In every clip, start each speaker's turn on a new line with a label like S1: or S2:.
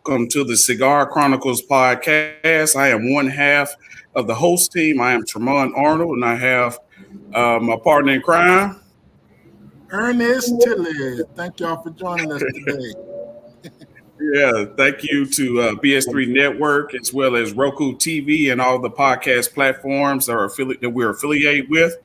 S1: welcome to the Cigar Chronicles podcast. I am one half of the host team. I am Tremont Arnold, and I have my partner in crime.
S2: Ernest Tilley. Thank y'all for joining us today.
S1: Yeah, thank you to BS3 Network as well as Roku TV and all the podcast platforms that we're affiliated with.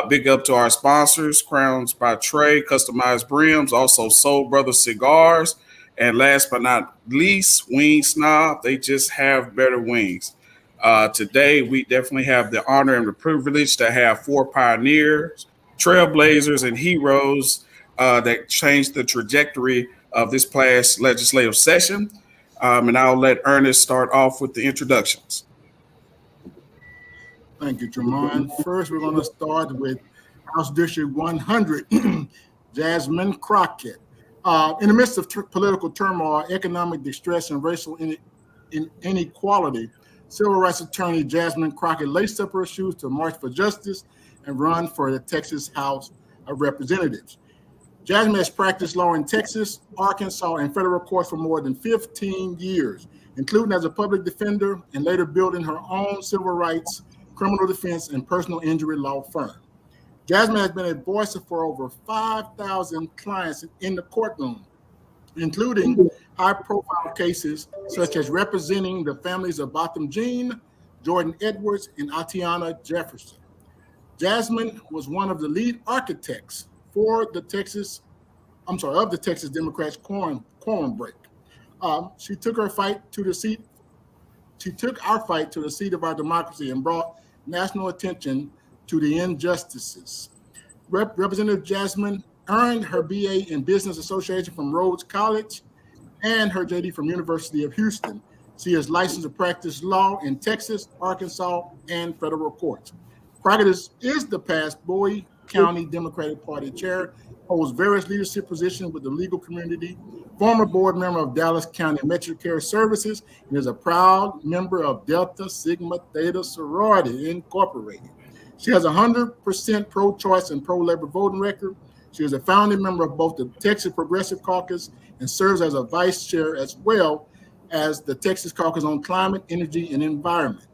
S1: Big up to our sponsors, Crowns by Trey, Customized Brims, also Soul Brothers Cigars, and last but not least, Wing Snob. They just have better wings. Today, we definitely have the honor and the privilege to have four pioneers, trailblazers, and heroes that changed the trajectory of this past legislative session. And I'll let Ernest start off with the introductions.
S2: Thank you, Tremont. First, we're going to start with House District 100, Jasmine Crockett. In the midst of political turmoil, economic distress, and racial inequality, civil rights attorney Jasmine Crockett laced up her shoes to march for justice and run for the Texas House of Representatives. Jasmine has practiced law in Texas, Arkansas, and federal courts for more than 15 years, including as a public defender and later building her own civil rights, criminal defense, and personal injury law firm. Jasmine has been a voice for over 5,000 clients in the courtroom, including high-profile cases such as representing the families of Botham Jean, Jordan Edwards, and Atiana Jefferson. Jasmine was one of the lead architects for the Texas Democrats' quorum break. She took our fight to the seat of our democracy and brought national attention to the injustices. Representative Jasmine earned her BA in Business Association from Rhodes College and her JD from University of Houston. She is licensed to practice law in Texas, Arkansas, and federal courts. Crockett is the past Bowie County Democratic Party chair, holds various leadership positions with the legal community, former board member of Dallas County Metrocare Services, and is a proud member of Delta Sigma Theta Sorority Incorporated. She has a 100% pro-choice and pro-labor voting record. She is a founding member of both the Texas Progressive Caucus and serves as a vice chair as well as the Texas Caucus on Climate, Energy, and Environment,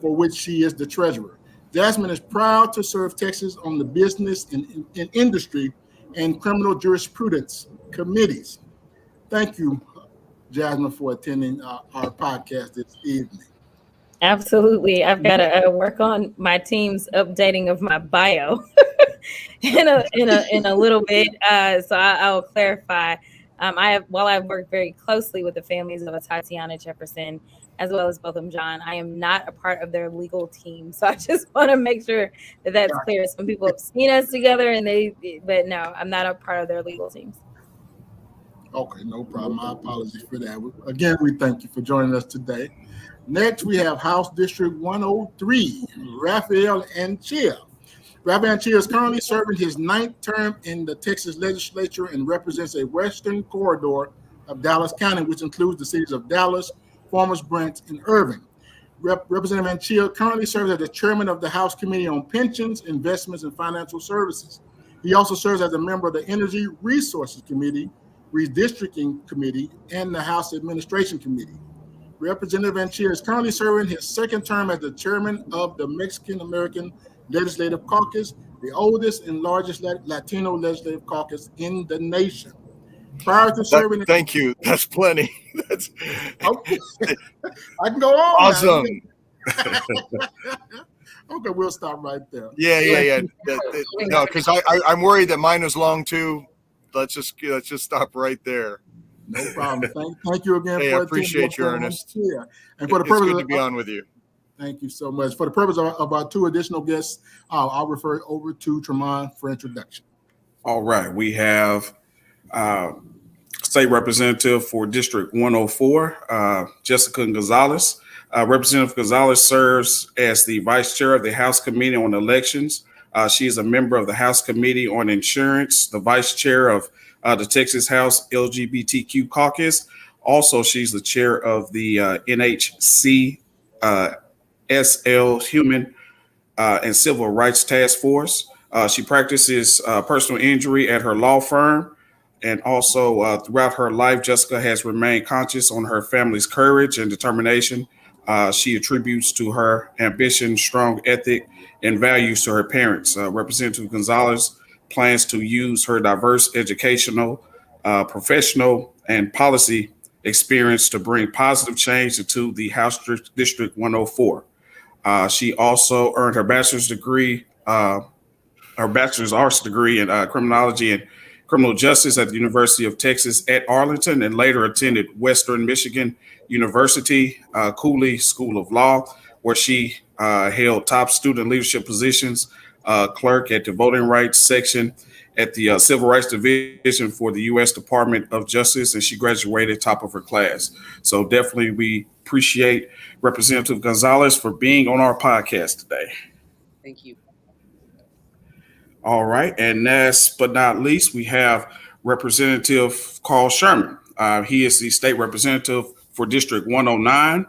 S2: for which she is the treasurer. Jasmine is proud to serve Texas on the business and industry and criminal jurisprudence committees. Thank you, Jasmine, for attending our podcast this evening.
S3: Absolutely. I've got to work on my team's updating of my bio in a little bit. So I'll clarify. While I've worked very closely with the families of Tatiana Jefferson, as well as Botham John, I am not a part of their legal team. So I just want to make sure that that's clear. Some people have seen us together, but no, I'm not a part of their legal teams.
S2: Okay, no problem. My apologies for that. Again, we thank you for joining us today. Next, we have House District 103, Raphael Anchia. Raphael Anchia is currently serving his 9th term in the Texas legislature and represents a western corridor of Dallas County, which includes the cities of Dallas, Farmers Branch, and Irving. Representative Anchia currently serves as the chairman of the House Committee on Pensions, Investments, and Financial Services. He also serves as a member of the Energy Resources Committee, Redistricting Committee, and the House Administration Committee. Representative Anchia is currently serving his 2nd term as the chairman of the Mexican American Legislative Caucus, the oldest and largest Latino legislative caucus in the nation. Prior to serving,
S4: thank you. That's plenty. That's
S2: okay. I can go on.
S4: Awesome.
S2: Okay, we'll stop right there.
S4: Yeah. No, because I'm worried that mine was long too. Let's just stop right there.
S2: No problem. Thank you again.
S4: Hey, I appreciate you, Ernest.
S2: Yeah, and for the purpose
S4: it's good to be on with you.
S2: Thank you so much. For the purpose of our 2 additional guests, I'll refer it over to Tremont for introduction.
S1: All right, we have State Representative for District 104, Jessica Gonzalez. Representative Gonzalez serves as the Vice Chair of the House Committee on Elections. She is a member of the House Committee on Insurance, the Vice Chair of the Texas House LGBTQ Caucus. Also, she's the chair of the NHC SL Human and Civil Rights Task Force. She practices personal injury at her law firm And also, throughout her life, Jessica has remained conscious on her family's courage and determination. She attributes to her ambition, strong ethic, and values to her parents. Representative Gonzalez plans to use her diverse educational, professional, and policy experience to bring positive change into the House District 104. She also earned her bachelor's arts degree in criminology and criminal justice at the University of Texas at Arlington, and later attended Western Michigan University Cooley School of Law, where she held top student leadership positions, clerk at the voting rights section at the Civil Rights Division for the U.S. Department of Justice, and she graduated top of her class. So definitely we appreciate Representative Gonzalez for being on our podcast today.
S5: Thank you.
S1: All right. And last but not least, we have Representative Carl Sherman. He is the state representative for District 109.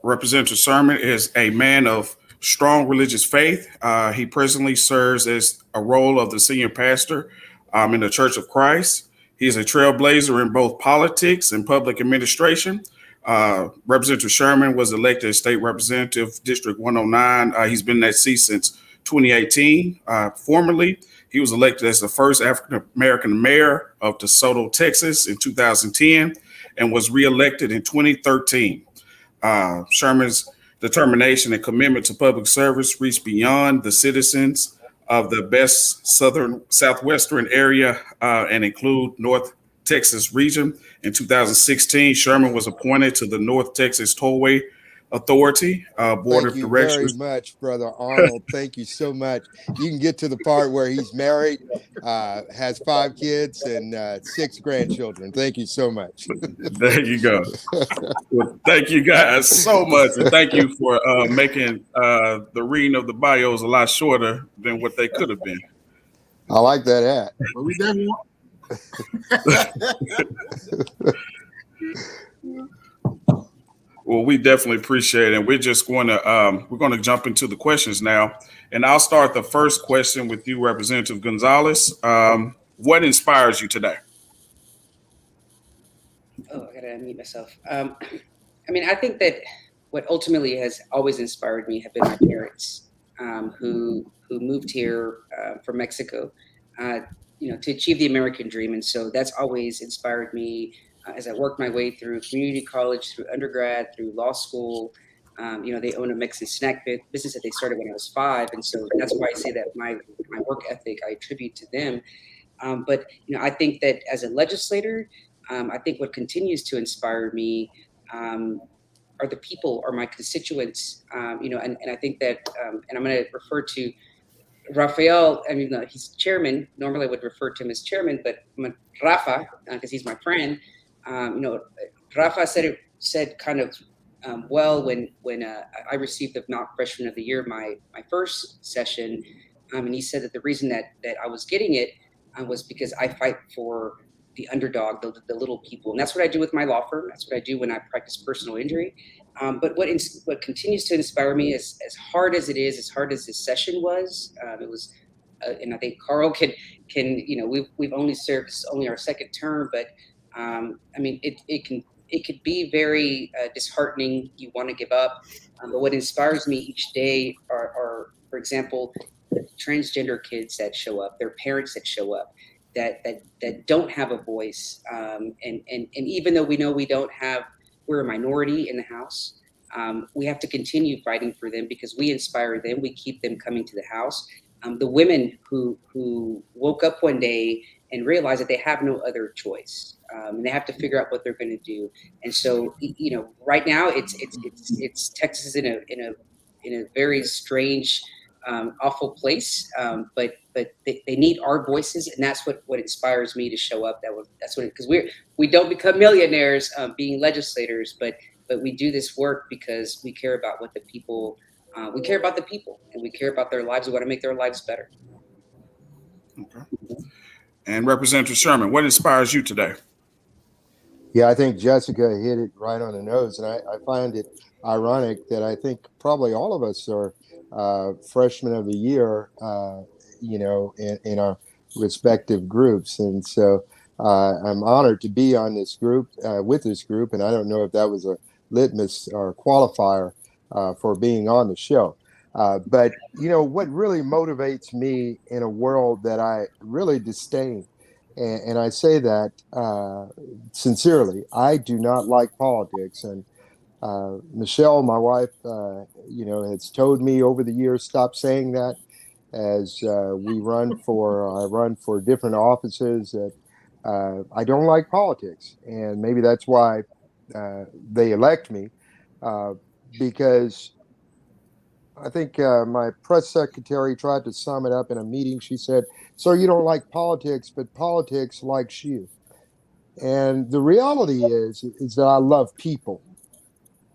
S1: Representative Sherman is a man of strong religious faith. He presently serves as a role of the senior pastor in the Church of Christ. He is a trailblazer in both politics and public administration. Representative Sherman was elected as state representative, District 109. He's been in that seat since 2018. Formerly, he was elected as the first African American mayor of DeSoto, Texas in 2010, and was reelected in 2013. Sherman's determination and commitment to public service reached beyond the citizens of the best southwestern area and include North Texas region. In 2016, Sherman was appointed to the North Texas Tollway Authority Board of Directors.
S6: Thank you very much, Brother Arnold. Thank you so much. You can get to the part where he's married, has 5 kids, and 6 grandchildren. Thank you so much.
S1: There you go. Well, thank you guys so much, and thank you for making the reading of the bios a lot shorter than what they could have been.
S6: I like that hat.
S2: But we definitely
S1: Well, we definitely appreciate it. And we're just going to jump into the questions now. And I'll start the first question with you, Representative Gonzalez. What inspires you today?
S5: Oh, I gotta unmute myself. I mean, I think that what ultimately has always inspired me have been my parents, who moved here from Mexico, to achieve the American dream. And so that's always inspired me as I worked my way through community college, through undergrad, through law school. They own a Mexican snack business that they started when I was 5. And so that's why I say that my work ethic, I attribute to them. But I think that as a legislator, I think what continues to inspire me are the people, are my constituents, and I think that, and I'm going to refer to Rafael. I mean, he's chairman. Normally I would refer to him as chairman, but Rafa, because he's my friend, Rafa said kind of well when I received the Mount Freshman of the Year my first session, and he said that the reason that I was getting it was because I fight for the underdog, the little people, and that's what I do with my law firm. That's what I do when I practice personal injury. But what continues to inspire me is, as hard as it is, as hard as this session was, it was, and I think Carl can we've only served, this is only our second term, but I mean it could be very disheartening. You want to give up, but what inspires me each day are, for example, the transgender kids that show up, their parents that show up, that don't have a voice, and even though we know we're a minority in the House, we have to continue fighting for them because we inspire them. We keep them coming to the House. The women who woke up one day and realized that they have no other choice, and they have to figure out what they're going to do. And so, right now it's Texas is in a very strange, awful place, but they need our voices, and that's what inspires me to show up. Because we don't become millionaires being legislators, but we do this work because we care about what the people. We care about the people, and we care about their lives. We want to make their lives better.
S1: Okay. And Representative Sherman, what inspires you today?
S6: Yeah, I think Jessica hit it right on the nose, and I find it ironic that I think probably all of us are freshmen of the year, in our respective groups. And so I'm honored to be on this group, with this group. And I don't know if that was a litmus or qualifier for being on the show. But, what really motivates me in a world that I really disdain, and I say that sincerely, I do not like politics. And Michelle, my wife, has told me over the years, stop saying that. As I run for different offices, that I don't like politics, and maybe that's why they elect me, because I think my press secretary tried to sum it up in a meeting. She said, "Sir, you don't like politics, but politics likes you." And the reality is that I love people.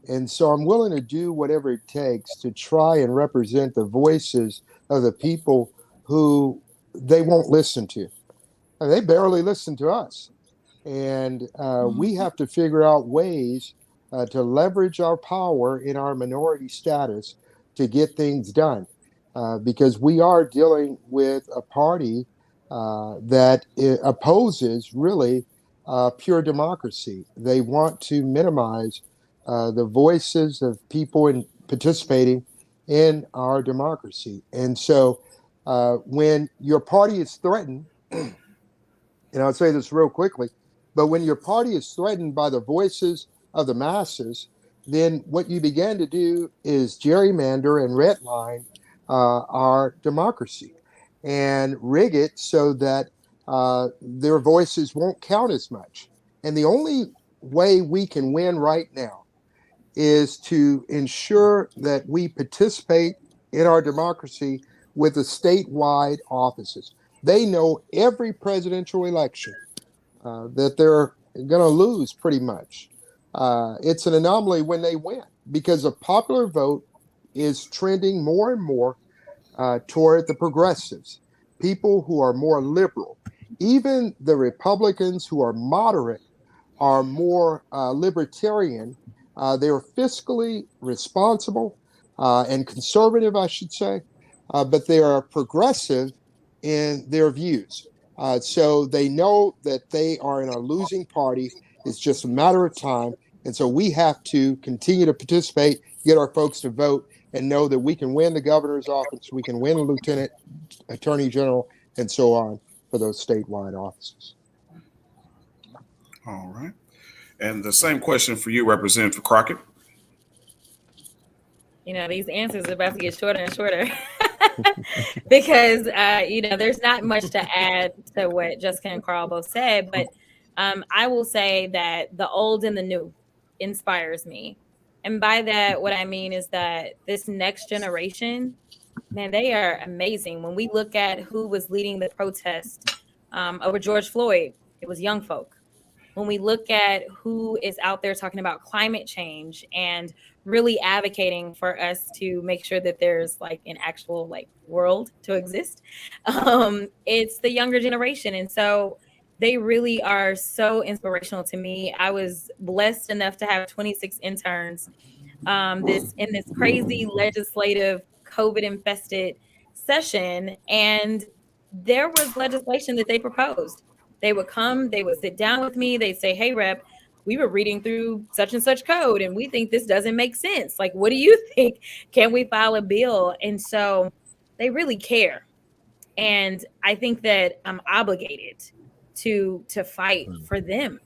S6: And so I'm willing to do whatever it takes to try and represent the voices of the people who they won't listen to. And they barely listen to us. And we have to figure out ways to leverage our power in our minority status to get things done. Because we are dealing with a party that opposes really pure democracy. They want to minimize the voices of people in participating in our democracy. And so when your party is threatened, and I'll say this real quickly, but when your party is threatened by the voices of the masses, then what you begin to do is gerrymander and redline our democracy and rig it so that their voices won't count as much. And the only way we can win right now is to ensure that we participate in our democracy with the statewide offices. They know every presidential election that they're going to lose pretty much. It's an anomaly when they win because the popular vote is trending more and more toward the progressives, people who are more liberal. Even the Republicans who are moderate are more libertarian. They are fiscally responsible and conservative, I should say, but they are progressive in their views. So they know that they are in a losing party. It's just a matter of time. And so we have to continue to participate, get our folks to vote, and know that we can win the governor's office, we can win the lieutenant attorney general, and so on for those statewide offices.
S1: All right. And the same question for you, Representative Crockett.
S3: These answers are about to get shorter and shorter because, there's not much to add to what Jessica and Carl both said. But I will say that the old and the new inspires me. And by that, what I mean is that this next generation, man, they are amazing. When we look at who was leading the protest over George Floyd, it was young folk. When we look at who is out there talking about climate change and really advocating for us to make sure that there's like an actual world to exist, it's the younger generation. And so they really are so inspirational to me. I was blessed enough to have 26 interns in this crazy legislative COVID infested session. And there was legislation that they proposed. They would come, they would sit down with me. They'd say, "Hey, Rep, we were reading through such and such code and we think this doesn't make sense. Like, what do you think? Can we file a bill?" And so they really care. And I think that I'm obligated to fight for them.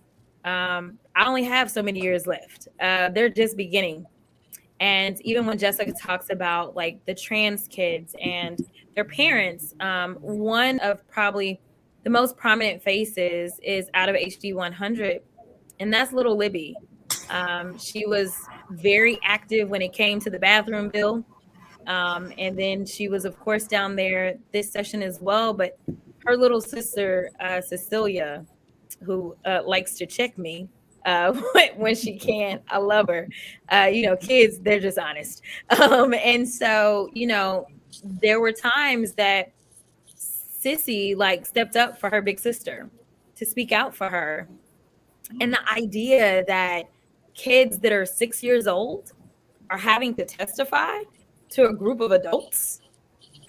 S3: I only have so many years left. They're just beginning. And even when Jessica talks about the trans kids and their parents, one of probably the most prominent faces is out of HD 100, and that's little Libby. She was very active when it came to the bathroom bill. And then she was, of course, down there this session as well. But her little sister, Cecilia, who likes to check me when she can. I love her. Kids, they're just honest. And so, there were times that Sissy stepped up for her big sister to speak out for her. And the idea that kids that are 6 years old are having to testify to a group of adults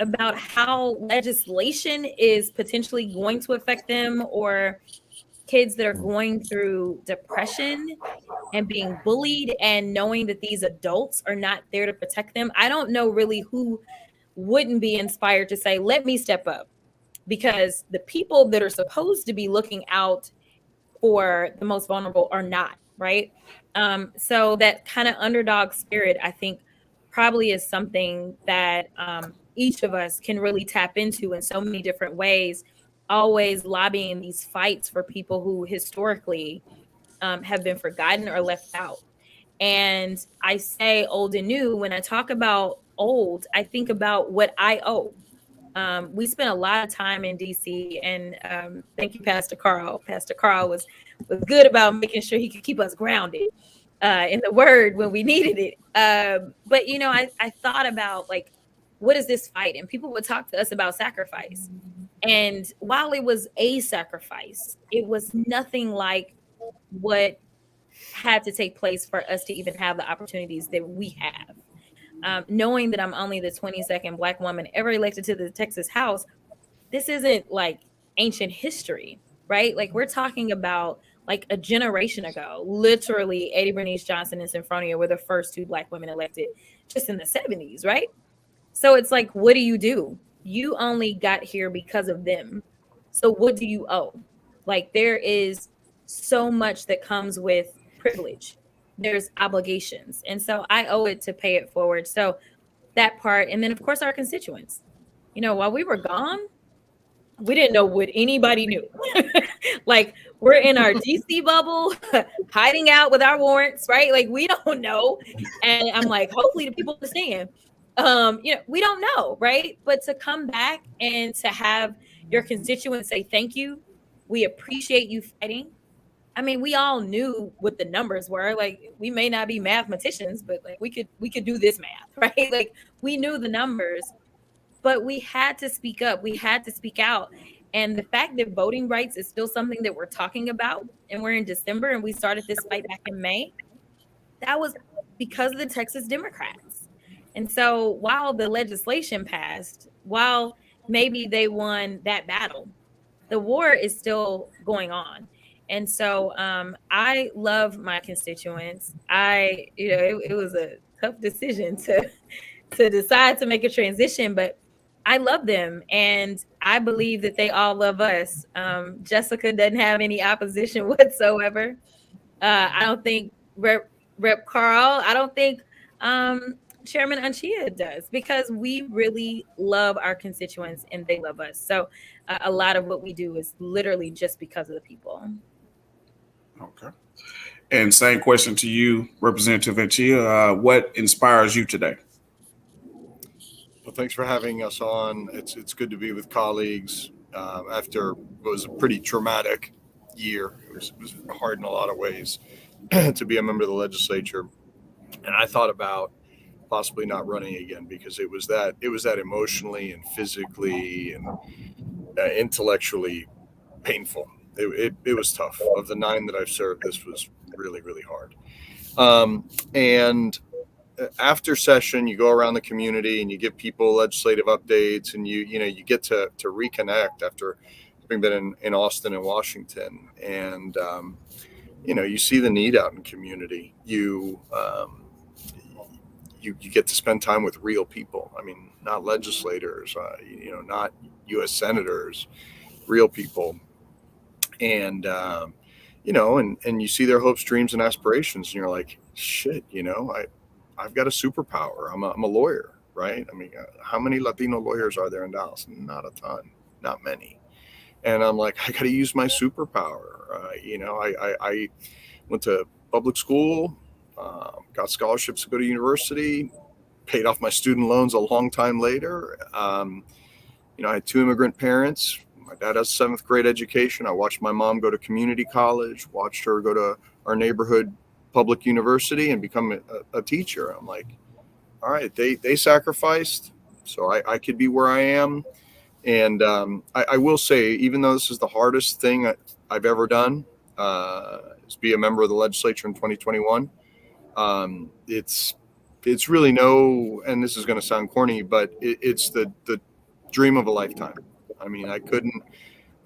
S3: about how legislation is potentially going to affect them, or kids that are going through depression and being bullied and knowing that these adults are not there to protect them. I don't know really who wouldn't be inspired to say, let me step up, because the people that are supposed to be looking out for the most vulnerable are not, right? So that kind of underdog spirit, I think, probably is something that each of us can really tap into in so many different ways, always lobbying these fights for people who historically have been forgotten or left out. And I say old and new. When I talk about old, I think about what I owe. We spent a lot of time in DC, and thank you, Pastor Carl. Pastor Carl was good about making sure he could keep us grounded in the Word when we needed it. But I thought about, like, what is this fight? And people would talk to us about sacrifice. And while it was a sacrifice, it was nothing like what had to take place for us to even have the opportunities that we have. Knowing that I'm only the 22nd Black woman ever elected to the Texas House, this isn't like ancient history, right? Like, we're talking about like a generation ago. Literally, Eddie Bernice Johnson and Symphonia were the first two Black women elected just in the 70s, right? So it's like, what do? You only got here because of them. So what do you owe? Like, there is so much that comes with privilege. There's obligations. And so I owe it to pay it forward. So that part. And then, of course, our constituents. While we were gone, we didn't know what anybody knew. Like, we're in our DC bubble, hiding out with our warrants, right? Like, we don't know. And I'm like, hopefully the people understand. We don't know, right? But to come back and to have your constituents say, thank you, we appreciate you fighting. I mean, we all knew what the numbers were. Like, we may not be mathematicians, but like we could do this math, right? Like, we knew the numbers, but we had to speak up. We had to speak out. And the fact that voting rights is still something that we're talking about, and we're in December and we started this fight back in May, that was because of the Texas Democrats. And so while the legislation passed, while maybe they won that battle, the war is still going on. And so I love my constituents. It was a tough decision to decide to make a transition, but I love them, and I believe that they all love us. Jessica doesn't have any opposition whatsoever. I don't think Rep Carl, I don't think Chairman Anchia does, because we really love our constituents and they love us. So a lot of what we do is literally just because of the people.
S1: Okay. And same question to you, Representative Anchia. What inspires you today?
S4: Well, thanks for having us on. It's good to be with colleagues after what was a pretty traumatic year. It was hard in a lot of ways to be a member of the legislature. And I thought about possibly not running again, because it was that emotionally and physically and intellectually painful. It was tough. Of the 9 that I've served, this was really, really hard. And after session, you go around the community and you give people legislative updates, and you get to reconnect after having been in Austin and Washington, and you see the need out in community. You get to spend time with real people. I mean, not legislators, not U.S. senators, real people. And, and you see their hopes, dreams, and aspirations. And you're like, shit, I've got a superpower. I'm a lawyer, right? I mean, how many Latino lawyers are there in Dallas? Not a ton, not many. And I'm like, I got to use my superpower. I went to public school, got scholarships to go to university, paid off my student loans a long time later. I had 2 immigrant parents. My dad has a 7th grade education. I watched my mom go to community college, watched her go to our neighborhood public university and become a teacher. I'm like, all right, they sacrificed so I could be where I am. And I will say, even though this is the hardest thing I've ever done, is be a member of the legislature in 2021, it's it's really no, and this is going to sound corny, but it's the dream of a lifetime. I mean, I couldn't,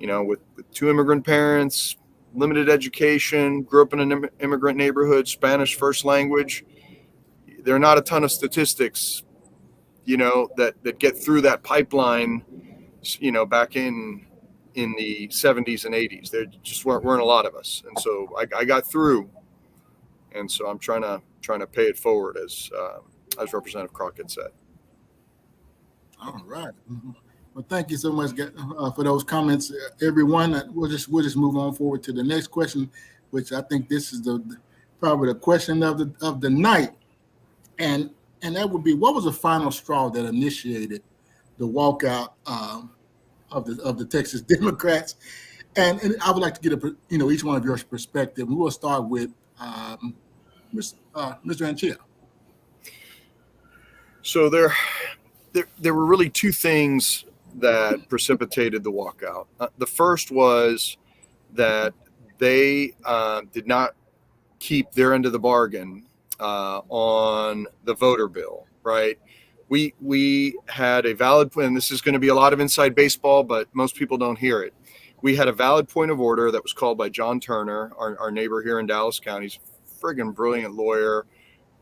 S4: with two immigrant parents, limited education, grew up in an immigrant neighborhood, Spanish first language. There are not a ton of statistics, that get through that pipeline, back in the 70s and 80s. There just weren't a lot of us. And so I got through. And so I'm trying to pay it forward, as Representative Crockett said.
S2: All right. Well, thank you so much for those comments, everyone. We'll just move on forward to the next question, which I think this is probably the question of the night, and that would be, what was the final straw that initiated the walkout of the Texas Democrats? And I would like to get each one of your perspective. We will start with Mr. Anchia.
S4: So there were really two things that precipitated the walkout. The first was that they did not keep their end of the bargain on the voter bill, right? We had a valid point, and this is going to be a lot of inside baseball, but most people don't hear it. We had a valid point of order that was called by John Turner, our neighbor here in Dallas County. He's a friggin' brilliant lawyer,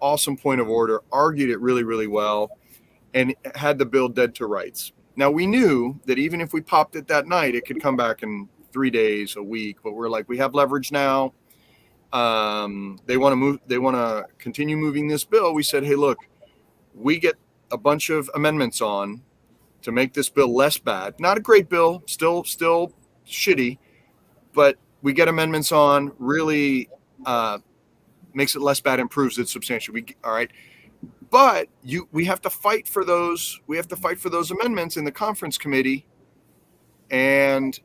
S4: awesome point of order, argued it really, really well, and had the bill dead to rights. Now, we knew that even if we popped it that night, it could come back in 3 days, a week, but we're like, we have leverage now. They want to continue moving this bill. We said, hey, look, we get a bunch of amendments on to make this bill less bad. Not a great bill, still shitty, but we get amendments on, really makes it less bad, improves it substantially. All right. But we have to fight for those. We have to fight for those amendments in the conference committee. And,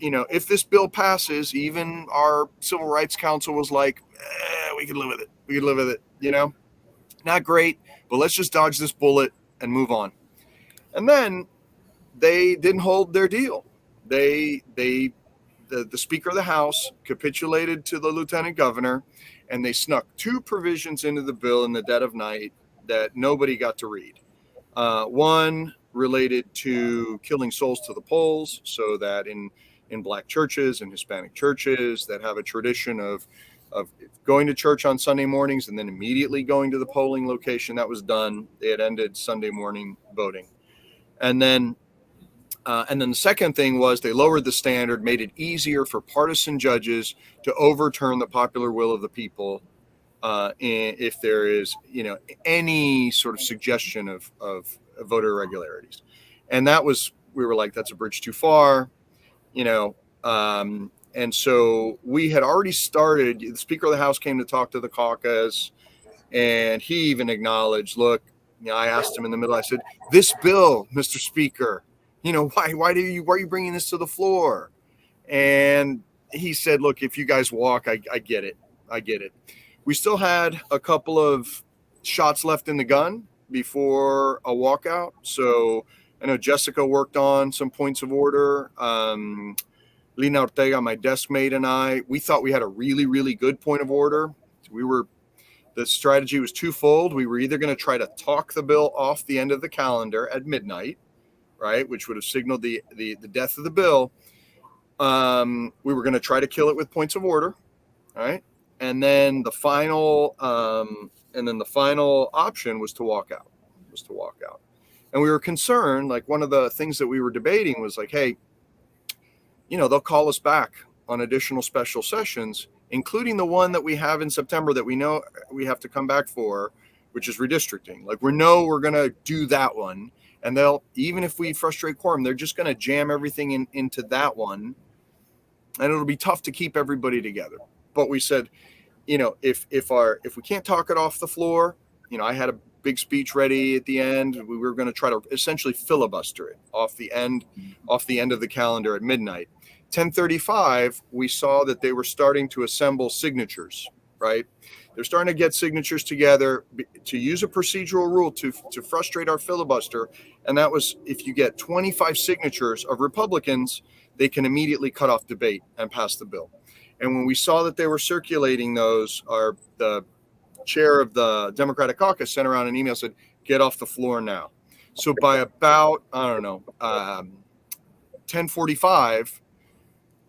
S4: if this bill passes, even our Civil Rights Council was like, we can live with it. We can live with it, Not great, but let's just dodge this bullet and move on. And then they didn't hold their deal. The Speaker of the House capitulated to the Lieutenant Governor, and they snuck two provisions into the bill in the dead of night that nobody got to read. One related to killing souls to the polls, so that in Black churches and Hispanic churches that have a tradition of going to church on Sunday mornings and then immediately going to the polling location, that was done. They had ended Sunday morning voting. And then the second thing was they lowered the standard, made it easier for partisan judges to overturn the popular will of the people if there is, any sort of suggestion of voter irregularities. And we were like, that's a bridge too far, and so we had already started. The Speaker of the House came to talk to the caucus, and he even acknowledged, look, I asked him in the middle, I said, this bill, Mr. Speaker, why are you bringing this to the floor? And he said, look, if you guys walk, I get it. I get it. We still had a couple of shots left in the gun before a walkout. So I know Jessica worked on some points of order. Lina Ortega, my desk mate, and we thought we had a really, really good point of order. The strategy was twofold. We were either going to try to talk the bill off the end of the calendar at midnight, right, which would have signaled the death of the bill. We were going to try to kill it with points of order, right? And then the final option was to walk out. And we were concerned, like one of the things that we were debating was like, hey, they'll call us back on additional special sessions, including the one that we have in September that we know we have to come back for, which is redistricting. Like we're going to do that one. And even if we frustrate quorum, they're just going to jam everything into that one. And it'll be tough to keep everybody together. But we said, if we can't talk it off the floor, I had a big speech ready at the end. We were going to try to essentially filibuster it off the end of the calendar at midnight. 10:35, we saw that they were starting to assemble signatures, right? They're starting to get signatures together to use a procedural rule to frustrate our filibuster. And that was, if you get 25 signatures of Republicans, they can immediately cut off debate and pass the bill. And when we saw that they were circulating those, the chair of the Democratic caucus sent around an email, said, get off the floor now. So by about, I don't know, 10:45,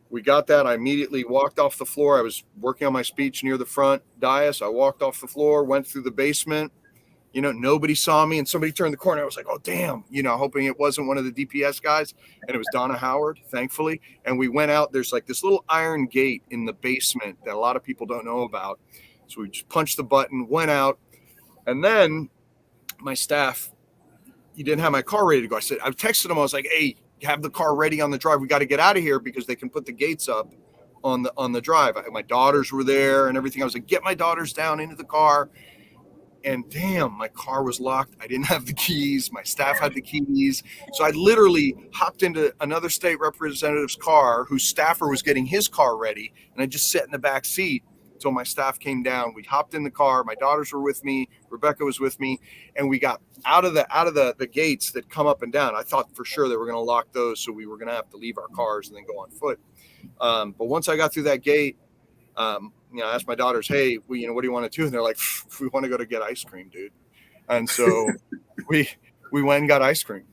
S4: we got that. I immediately walked off the floor. I was working on my speech near the front dais. I walked off the floor, went through the basement. Nobody saw me, and somebody turned the corner. I was like, oh, damn, hoping it wasn't one of the DPS guys. And it was Donna Howard, thankfully. And we went out. There's like this little iron gate in the basement that a lot of people don't know about. So we just punched the button, went out. And then my staff, you didn't have my car ready to go. I texted them. I was like, hey, have the car ready on the drive. We got to get out of here because they can put the gates up on the drive. My daughters were there and everything. I was like, get my daughters down into the car. And damn, my car was locked. I didn't have the keys. My staff had the keys. So I literally hopped into another state representative's car whose staffer was getting his car ready. And I just sat in the back seat until my staff came down. We hopped in the car. My daughters were with me. Rebecca was with me. And we got out of the gates that come up and down. I thought for sure they were going to lock those. So we were going to have to leave our cars and then go on foot. But once I got through that gate, I asked my daughters, hey, what do you want to do? And they're like, we want to go to get ice cream, dude. And so we went and got ice cream.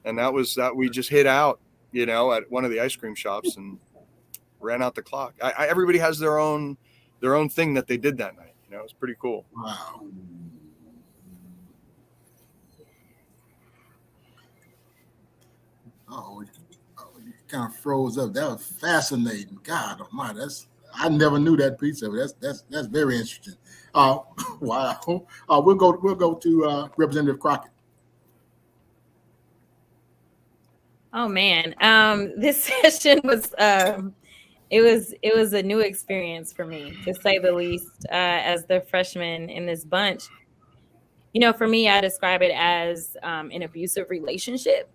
S4: And that we just hid out, at one of the ice cream shops and ran out the clock. Everybody has their own thing that they did that night. It was pretty cool.
S2: Wow. Oh, you kind of froze up. That was fascinating. God Almighty, I never knew that piece of it. That's very interesting. Wow. We'll go to Representative Crockett.
S3: Oh man, this session was it was a new experience for me, to say the least. As the freshman in this bunch, for me, I describe it as an abusive relationship,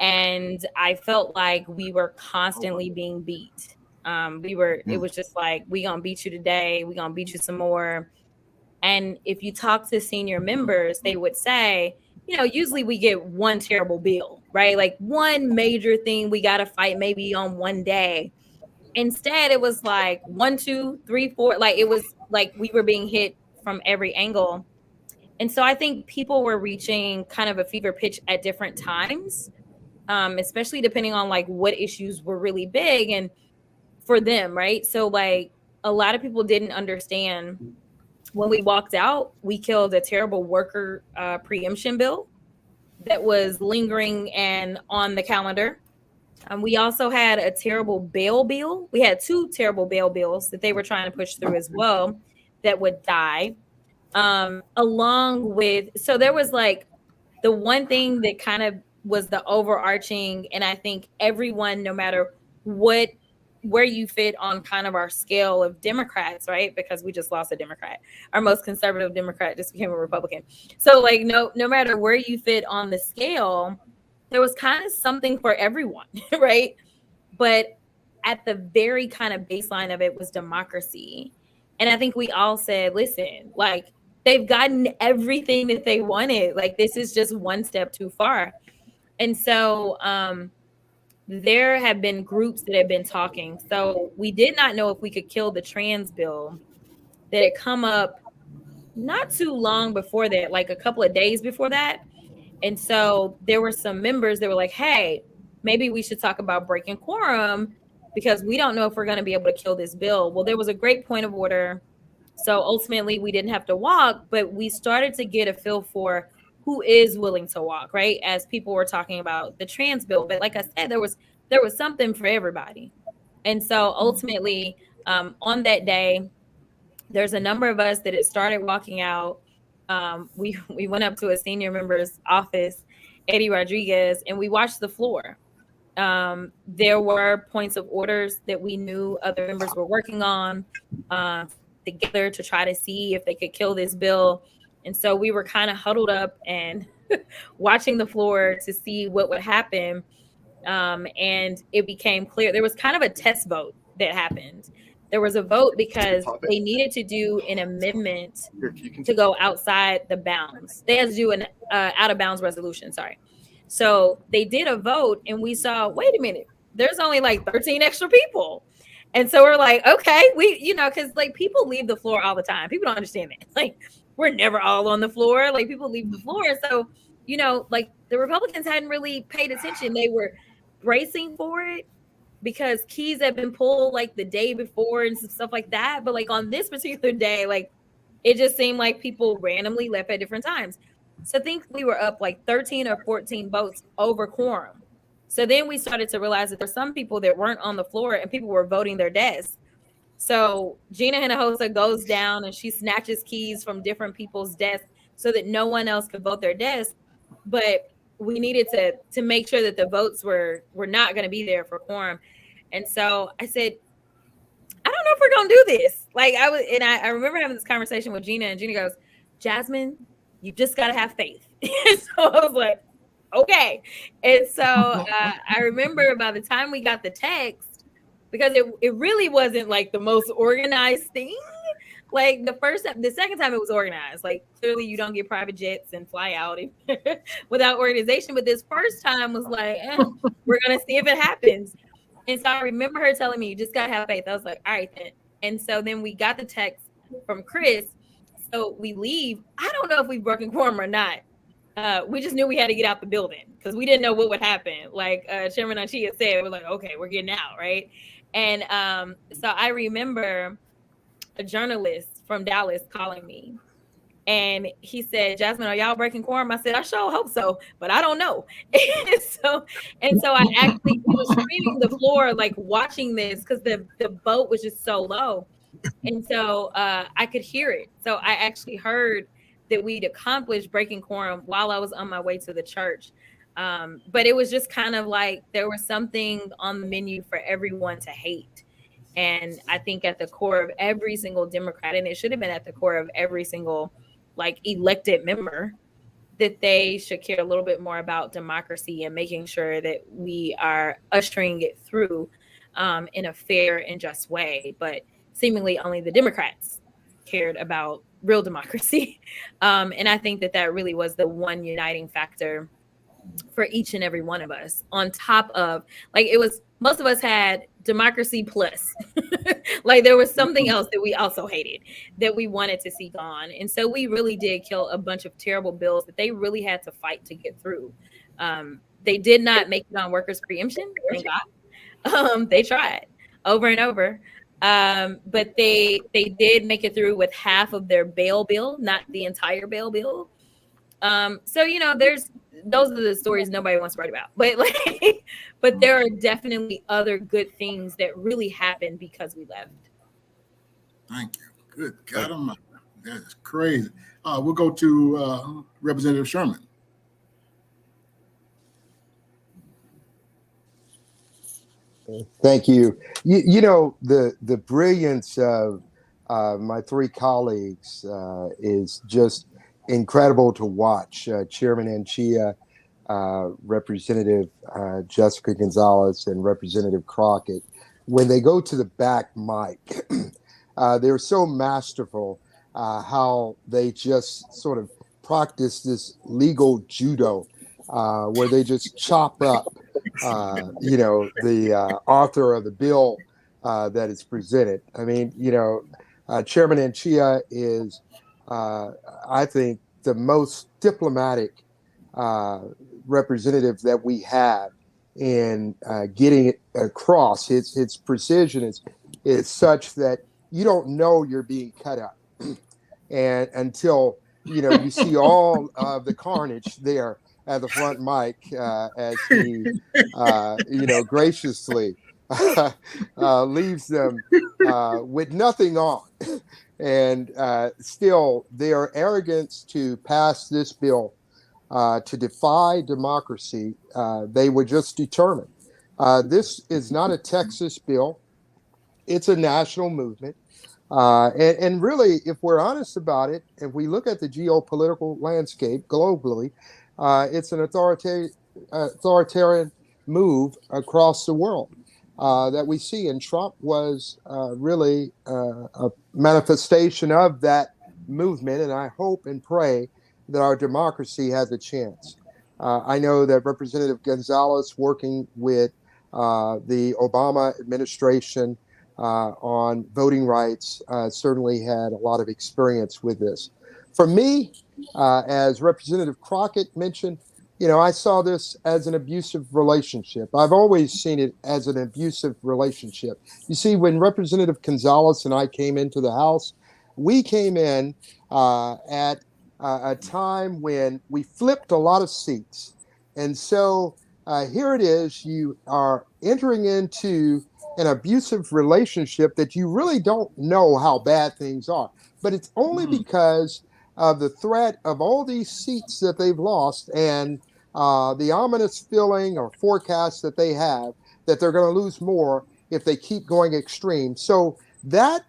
S3: and I felt like we were constantly being beat. It was just like, we gonna beat you today, we gonna beat you some more. And if you talk to senior members, they would say, usually we get one terrible bill, right? Like one major thing we got to fight maybe on one day. Instead, it was like 1, 2, 3, 4. Like it was like we were being hit from every angle. And so I think people were reaching kind of a fever pitch at different times, especially depending on like what issues were really big and for them, right? So like a lot of people didn't understand when we walked out, we killed a terrible worker preemption bill that was lingering and on the calendar. We also had a terrible bail bill. We had 2 terrible bail bills that they were trying to push through as well that would die. Along with, so there was like the one thing that kind of was the overarching, and I think everyone, no matter where you fit on kind of our scale of Democrats, right? Because we just lost a Democrat. Our most conservative Democrat just became a Republican. So like no matter where you fit on the scale, there was kind of something for everyone, right? But at the very kind of baseline of it was democracy. And I think we all said, listen, like they've gotten everything that they wanted. Like this is just one step too far. And so there have been groups that have been talking. So we did not know if we could kill the trans bill that had come up not too long before that, like a couple of days before that. And so there were some members that were like, hey, maybe we should talk about breaking quorum because we don't know if we're going to be able to kill this bill. Well, there was a great point of order. So ultimately we didn't have to walk, but we started to get a feel for who is willing to walk, right? As people were talking about the trans bill. But like I said, there was something for everybody. And so ultimately on that day, there's a number of us that had started walking out. We went up to a senior member's office, Eddie Rodriguez, and we watched the floor. There were points of orders that we knew other members were working on together to try to see if they could kill this bill. And so we were kind of huddled up and watching the floor to see what would happen. And it became clear there was kind of a test vote that happened. There was a vote because they needed to do an amendment to go outside the bounds. They had to do an out of bounds resolution. Sorry. So they did a vote and we saw, wait a minute, there's only like 13 extra people. And so we're like, okay, because like people leave the floor all the time. People don't understand that. Like we're never all on the floor. Like people leave the floor. So, like the Republicans hadn't really paid attention. They were bracing for it because keys had been pulled like the day before and some stuff like that. But like on this particular day, like it just seemed like people randomly left at different times. So I think we were up like 13 or 14 votes over quorum. So then we started to realize that there's some people that weren't on the floor and people were voting their desks. So Gina Hinojosa goes down and she snatches keys from different people's desks so that no one else could vote their desk. But we needed to make sure that the votes were not going to be there for quorum. And so I said, I don't know if we're going to do this. Like I remember having this conversation with Gina, and Gina goes, Jasmine, you just got to have faith. So I was like, okay. And so I remember by the time we got the text, because it really wasn't like the most organized thing. Like the second time it was organized. Like clearly you don't get private jets and fly out without organization. But this first time was like, we're going to see if it happens. And so I remember her telling me, you just got to have faith. I was like, all right then. And so then we got the text from Chris. So we leave. I don't know if we've broken quorum or not. We just knew we had to get out the building because we didn't know what would happen. Like Sherman and Chia said, we're like, okay, we're getting out, right? And so I remember a journalist from Dallas calling me, and he said, Jasmine, are y'all breaking quorum? I said, I sure hope so, but I don't know. And so I actually was screaming the floor, like watching this because the boat was just so low. And so I could hear it. So I actually heard that we'd accomplished breaking quorum while I was on my way to the church. But it was just kind of like there was something on the menu for everyone to hate. And I think at the core of every single Democrat, and it should have been at the core of every single like elected member, that they should care a little bit more about democracy and making sure that we are ushering it through in a fair and just way. But seemingly only the Democrats cared about real democracy. And I think that really was the one uniting factor for each and every one of us, on top of like it was most of us had democracy plus like there was something else that we also hated that we wanted to see gone. And so we really did kill a bunch of terrible bills that they really had to fight to get through. They did not make it on workers' preemption, thank God. They tried over and over. But they did make it through with half of their bail bill, not the entire bail bill. So those are the stories nobody wants to write about, but there are definitely other good things that really happened because we left.
S2: Thank you. Good God Almighty, that is crazy. We'll go to Representative Sherman.
S6: Thank you. You know, the brilliance of my three colleagues is just incredible to watch. Chairman Anchia, Representative Jessica Gonzalez, and Representative Crockett, when they go to the back mic, they're so masterful how they just sort of practice this legal judo where they just chop up the author of the bill that is presented. I mean, Chairman Anchia is, I think, the most diplomatic representative that we have in getting it across. Its precision is such that you don't know you're being cut up, and until you see all of the carnage there at the front mic as he, graciously leaves them with nothing on. And still, their arrogance to pass this bill, to defy democracy, they were just determined. This is not a Texas bill. It's a national movement. And really, if we're honest about it, if we look at the geopolitical landscape globally, it's an authoritarian move across the world that we see. And Trump was really a manifestation of that movement. And I hope and pray that our democracy has a chance. I know that Representative Gonzalez, working with the Obama administration, on voting rights, certainly had a lot of experience with this. For me, as Representative Crockett mentioned, I saw this as an abusive relationship. I've always seen it as an abusive relationship. You see, when Representative Gonzalez and I came into the House, we came in at a time when we flipped a lot of seats. And so here it is, you are entering into an abusive relationship that you really don't know how bad things are. But it's only because of the threat of all these seats that they've lost and the ominous feeling or forecast that they have that they're going to lose more if they keep going extreme. So that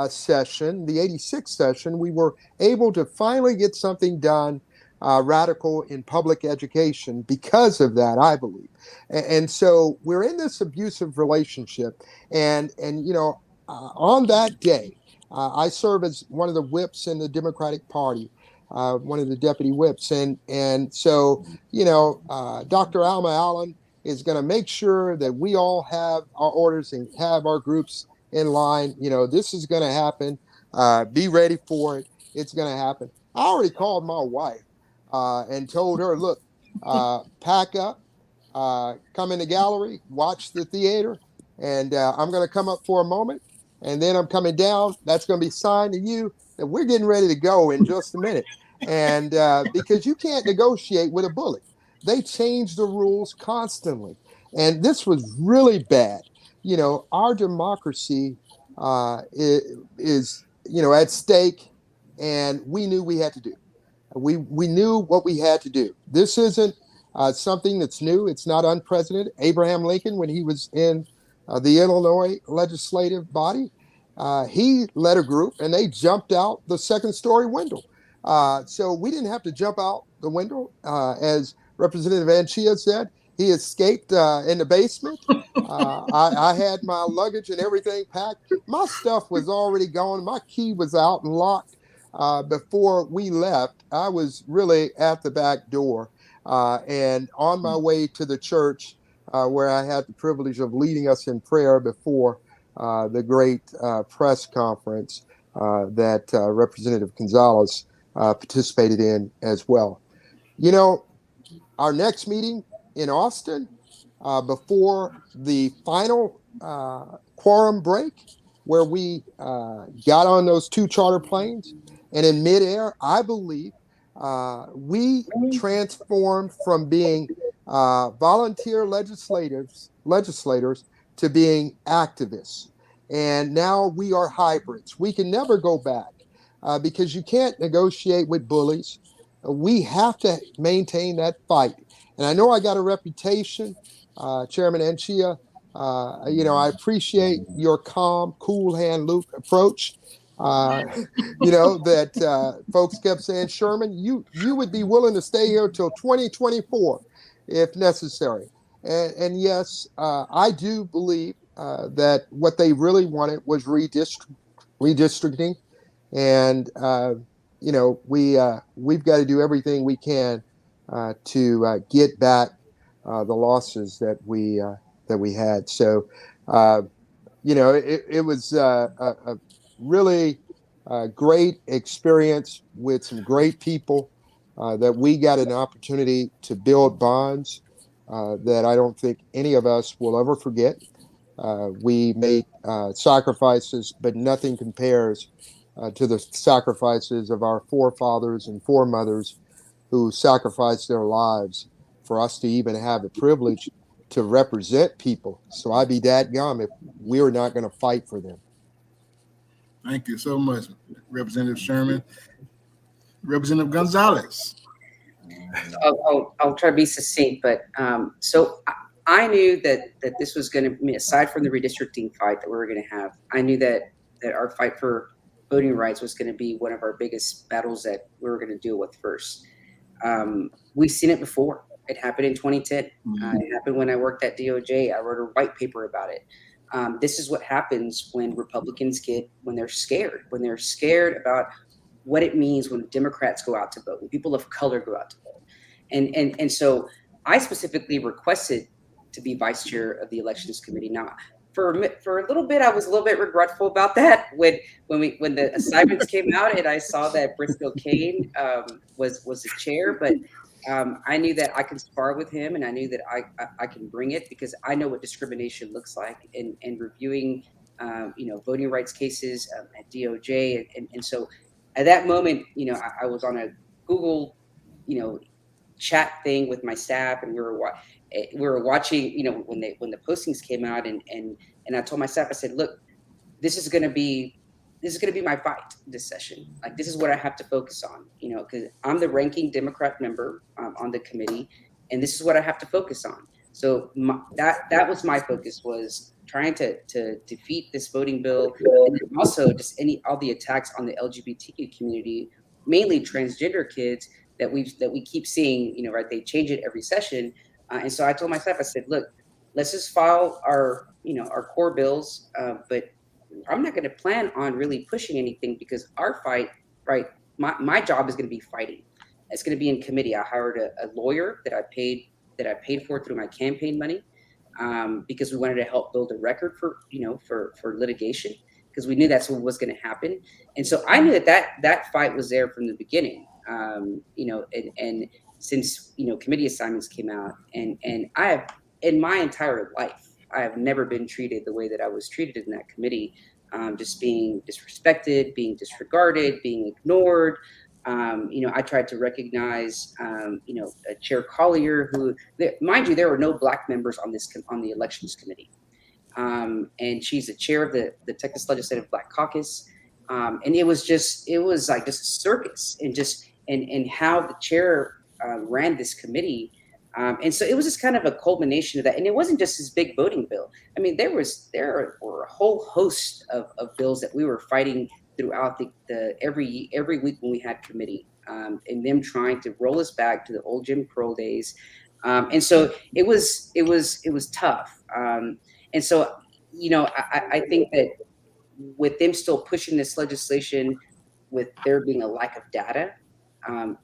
S6: session, the 86th session, we were able to finally get something done radical in public education because of that, I believe. And so we're in this abusive relationship. And on that day, I serve as one of the whips in the Democratic Party, one of the deputy whips. And so, Dr. Alma Allen is going to make sure that we all have our orders and have our groups in line. This is going to happen. Be ready for it. It's going to happen. I already called my wife and told her, look, pack up, come in the gallery, watch the theater, and I'm going to come up for a moment, and then I'm coming down. That's going to be signed to you that we're getting ready to go in just a minute. And because you can't negotiate with a bully. They change the rules constantly. And this was really bad. Our democracy is at stake, and we knew we had to do. We knew what we had to do. This isn't something that's new. It's not unprecedented. Abraham Lincoln, when he was in the Illinois legislative body, he led a group and they jumped out the second-story window. So we didn't have to jump out the window. As Representative Anchia said, he escaped in the basement. I had my luggage and everything packed. My stuff was already gone. My key was out and locked. Before we left, I was really at the back door and on my way to the church where I had the privilege of leading us in prayer before the great press conference that Representative Gonzalez participated in as well. Our next meeting in Austin before the final quorum break, where we got on those two charter planes, and in midair, I believe we transformed from being volunteer legislators to being activists. And now we are hybrids. We can never go back because you can't negotiate with bullies. We have to maintain that fight. And I know I got a reputation, Chairman Anchia. I appreciate your calm, cool hand Luke approach. That folks kept saying, Sherman, you would be willing to stay here till 2024 if necessary. And yes, I do believe that what they really wanted was redistricting. And, we've got to do everything we can to get back the losses that we had. So, it was a really great experience with some great people that we got an opportunity to build bonds that I don't think any of us will ever forget. We made sacrifices, but nothing compares to the sacrifices of our forefathers and foremothers who sacrificed their lives for us to even have the privilege to represent people. So I'd be dadgum if we were not going to fight for them.
S2: Thank you so much, Representative Sherman. Representative Gonzalez.
S5: I'll try to be succinct, but so I knew that this was going to, aside from the redistricting fight that we were going to have, I knew that our fight for voting rights was going to be one of our biggest battles that we were going to deal with first. We've seen it before. It happened in 2010. It happened when I worked at DOJ. I wrote a white paper about it. This is what happens when Republicans when they're scared about what it means when Democrats go out to vote, when people of color go out to vote. And so I specifically requested to be vice chair of the elections committee. Now, for a little bit, I was a little bit regretful about that when the assignments came out and I saw that Briscoe Kane was the chair, but I knew that I could spar with him, and I knew that I can bring it because I know what discrimination looks like in reviewing voting rights cases at DOJ, and so at that moment, I was on a Google chat thing with my staff, and we were watching when the postings came out, and I told my staff, I said, look, this is going to be my fight this session. Like, this is what I have to focus on, because I'm the ranking Democrat member on the committee, and this is what I have to focus on. So that was my focus, was trying to defeat this voting bill, and then also just all the attacks on the LGBTQ community, mainly transgender kids that we keep seeing. Right? They change it every session, and so I told my staff, I said, look, let's just file our core bills, but I'm not going to plan on really pushing anything, because our fight, right? My job is going to be fighting. It's going to be in committee. I hired a lawyer that I paid for through my campaign money, because we wanted to help build a record for litigation, because we knew that's what was going to happen. And so I knew that fight was there from the beginning, and since, committee assignments came out, and I have, in my entire life, I have never been treated the way that I was treated in that committee, just being disrespected, being disregarded, being ignored. I tried to recognize, Chair Collier, who, mind you, there were no Black members on the elections committee, and she's the chair of the Texas Legislative Black Caucus, and it was like just a circus, and how the chair ran this committee. And so it was just kind of a culmination of that. And it wasn't just this big voting bill. I mean, there were a whole host of bills that we were fighting throughout the every week when we had committee, and them trying to roll us back to the old Jim Crow days. And so it was tough. And so, I think that with them still pushing this legislation, with there being a lack of data,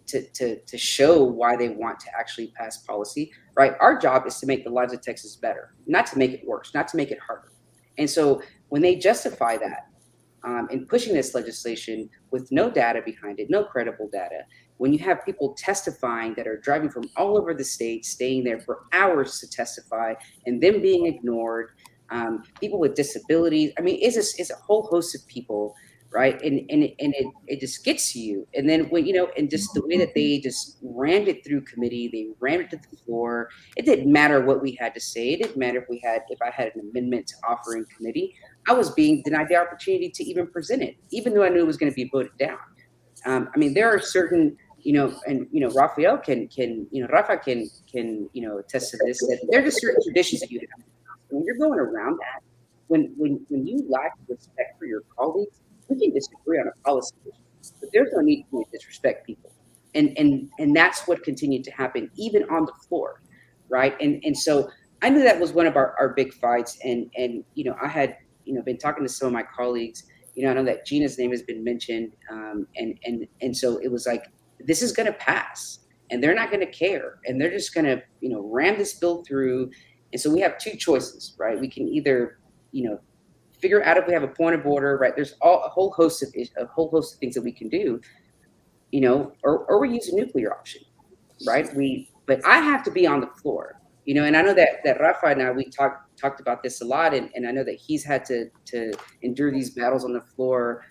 S5: to show why they want to actually pass policy, right? Our job is to make the lives of Texas better, not to make it worse, not to make it harder. And so when they justify that, in pushing this legislation with no data behind it, no credible data, when you have people testifying that are driving from all over the state, staying there for hours to testify, and them being ignored, people with disabilities, I mean, it's a whole host of people, right? And it just gets you. And then when, and just the way that they just rammed it through committee, they rammed it to the floor. It didn't matter what we had to say. It didn't matter if I had an amendment to offer in committee. I was being denied the opportunity to even present it, even though I knew it was going to be voted down. I mean, there are certain, and Rafael can Rafa can attest to this, that there are just certain traditions that you have. When you're going around that, when you lack respect for your colleagues, we can disagree on a policy, but there's no need to disrespect people. And that's what continued to happen, even on the floor, right? And so I knew that was one of our big fights. And I had, been talking to some of my colleagues, I know that Gina's name has been mentioned. And so it was like, this is going to pass, and they're not going to care. And they're just going to, ram this bill through. And so we have two choices, right? We can either, figure out if we have a point of order, right? There's a whole host of things that we can do, or we use a nuclear option, right? But I have to be on the floor, and I know that Rafa and I, we talked about this a lot, and I know that he's had to endure these battles on the floor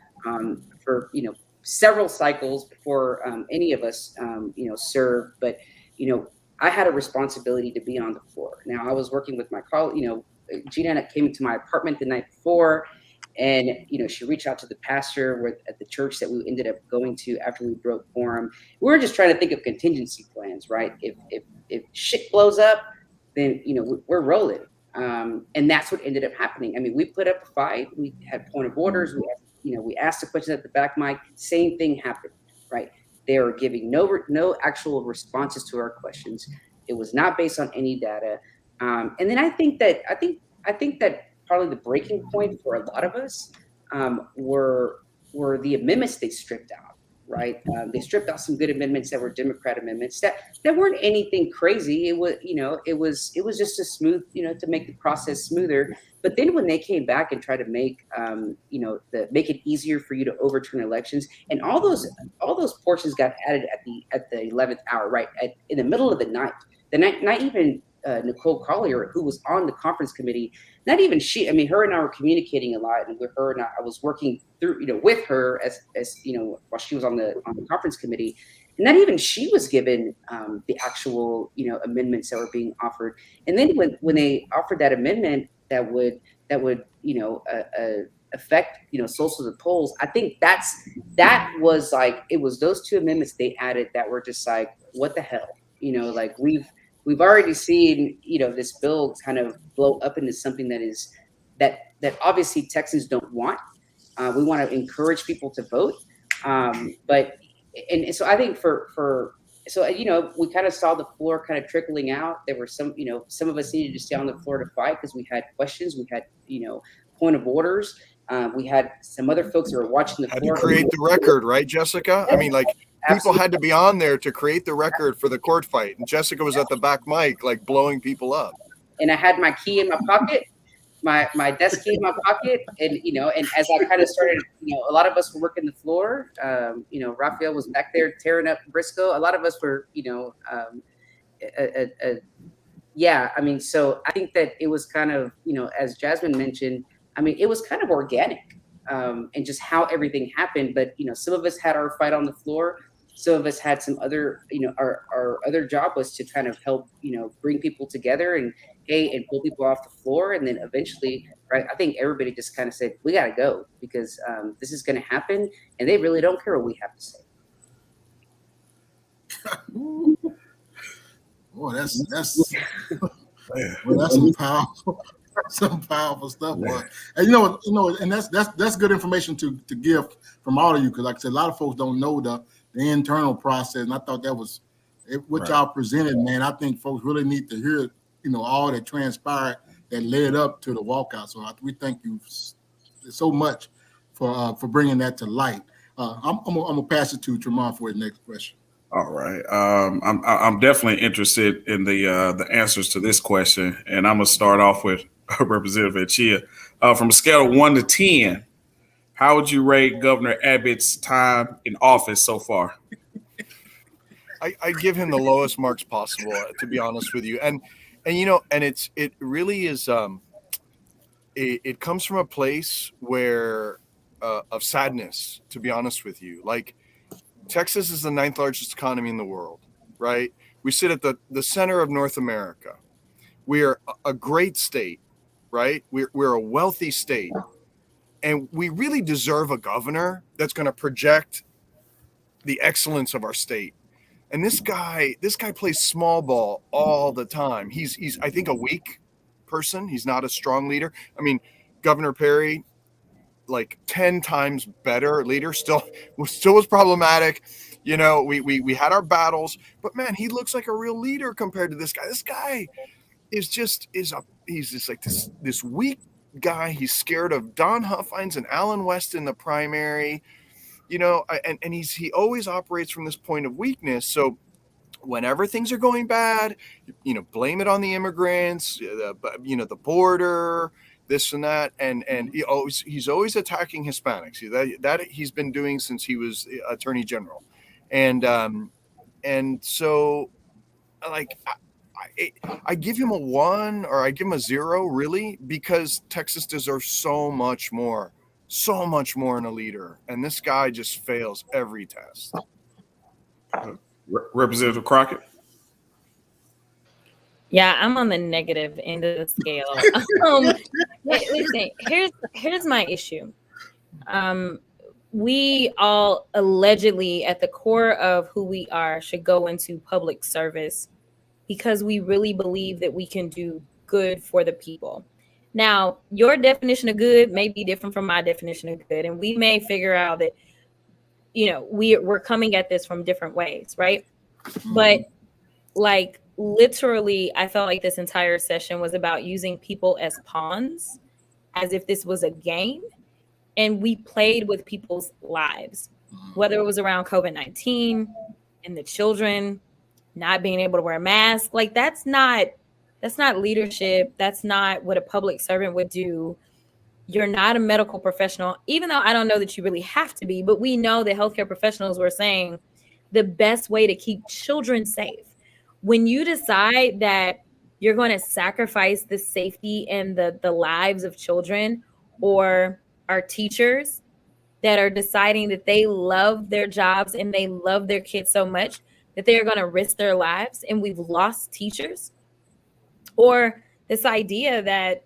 S5: for several cycles before any of us served. But I had a responsibility to be on the floor. Now I was working with my colleague, Gina came into my apartment the night before, and she reached out to the pastor at the church that we ended up going to after we broke quorum. We were just trying to think of contingency plans, right? If shit blows up, then we're rolling, and that's what ended up happening. I mean, we put up a fight. We had point of orders. We asked the questions at the back mic. Same thing happened, right? They were giving no actual responses to our questions. It was not based on any data. And then I think that probably the breaking point for a lot of us were the amendments they stripped out, right? They stripped out some good amendments that were Democrat amendments that weren't anything crazy. It was, it was just to smooth, to make the process smoother. But then when they came back and tried to make, make it easier for you to overturn elections, and all those portions got added at the 11th hour, right, in the middle of the night. Not even Nicole Collier, who was on the conference committee, not even she. I mean, her and I were communicating a lot, and with her and I was working through, with her as while she was on the conference committee, and not even she was given the actual amendments that were being offered. And then when they offered that amendment that would affect socials and polls, I think that was like, it was those two amendments they added that were just like, what the hell, like we've already seen this bill kind of blow up into something that obviously Texans don't want. We want to encourage people to vote, but so I think we kind of saw the floor kind of trickling out. There were some of us needed to stay on the floor to fight because we had questions, we had point of orders. We had some other folks that were watching the floor.
S4: Had to create the record, right, Jessica? I mean, like, people had to be on there to create the record for the court fight, and Jessica was at the back mic, like, blowing people up.
S5: And I had my key in my pocket, my desk key in my pocket, and and as I kind of started, a lot of us were working the floor. Raphael was back there tearing up Briscoe. A lot of us were, yeah. I mean, so I think that it was kind of, as Jasmine mentioned, I mean, it was kind of organic, and just how everything happened. But some of us had our fight on the floor. Some of us had some other, our other job was to kind of help, bring people together and pull people off the floor. And then eventually, right, I think everybody just kind of said, we got to go because this is going to happen. And they really don't care what we have to say.
S2: Boy, that's some powerful stuff. Boy. And and that's good information to give from all of you, because like I said, a lot of folks don't know the internal process, and I thought that was what y'all presented, man. I think folks really need to hear, all that transpired that led up to the walkout. So we thank you so much for bringing that to light. I'm gonna pass it to Tremont for the next question.
S1: All right. I'm definitely interested in the answers to this question, and I'm gonna start off with Representative Achia. From a scale of 1 to 10, how would you rate Governor Abbott's time in office so far?
S4: I give him the lowest marks possible, to be honest with you, and it really is. It comes from a place where of sadness, to be honest with you. Like, Texas is the 9th largest economy in the world, right? We sit at the center of North America. We are a great state, right? We're a wealthy state. And we really deserve a governor that's going to project the excellence of our state. And this guy plays small ball all the time. He's I think a weak person. He's not a strong leader. I mean, Governor Perry, like 10 times better leader, still was problematic. We had our battles, but man, he looks like a real leader compared to this guy. This guy he's just like this weak guy. He's scared of Don Huffines and Alan West in the primary, and he always operates from this point of weakness. So whenever things are going bad, blame it on the immigrants, the border, this and that, and he's always attacking Hispanics. That he's been doing since he was Attorney General, and so, like, I give him a 1 or I give him a 0, really, because Texas deserves so much more in a leader, and this guy just fails every test.
S1: Representative Crockett.
S3: Yeah, I'm on the negative end of the scale. Listen, here's my issue. We all allegedly, at the core of who we are, should go into public service because we really believe that we can do good for the people. Now, your definition of good may be different from my definition of good, and we may figure out that, we're coming at this from different ways, right? But like, literally, I felt like this entire session was about using people as pawns, as if this was a game, and we played with people's lives. whether it was around COVID-19 and the children not being able to wear a mask. Like that's not leadership. That's not what a public servant would do. You're not a medical professional, even though I don't know that you really have to be, but we know that healthcare professionals were saying the best way to keep children safe. When you decide that you're going to sacrifice the safety and the lives of children or our teachers that are deciding that they love their jobs and they love their kids so much that they are going to risk their lives, and we've lost teachers, or this idea that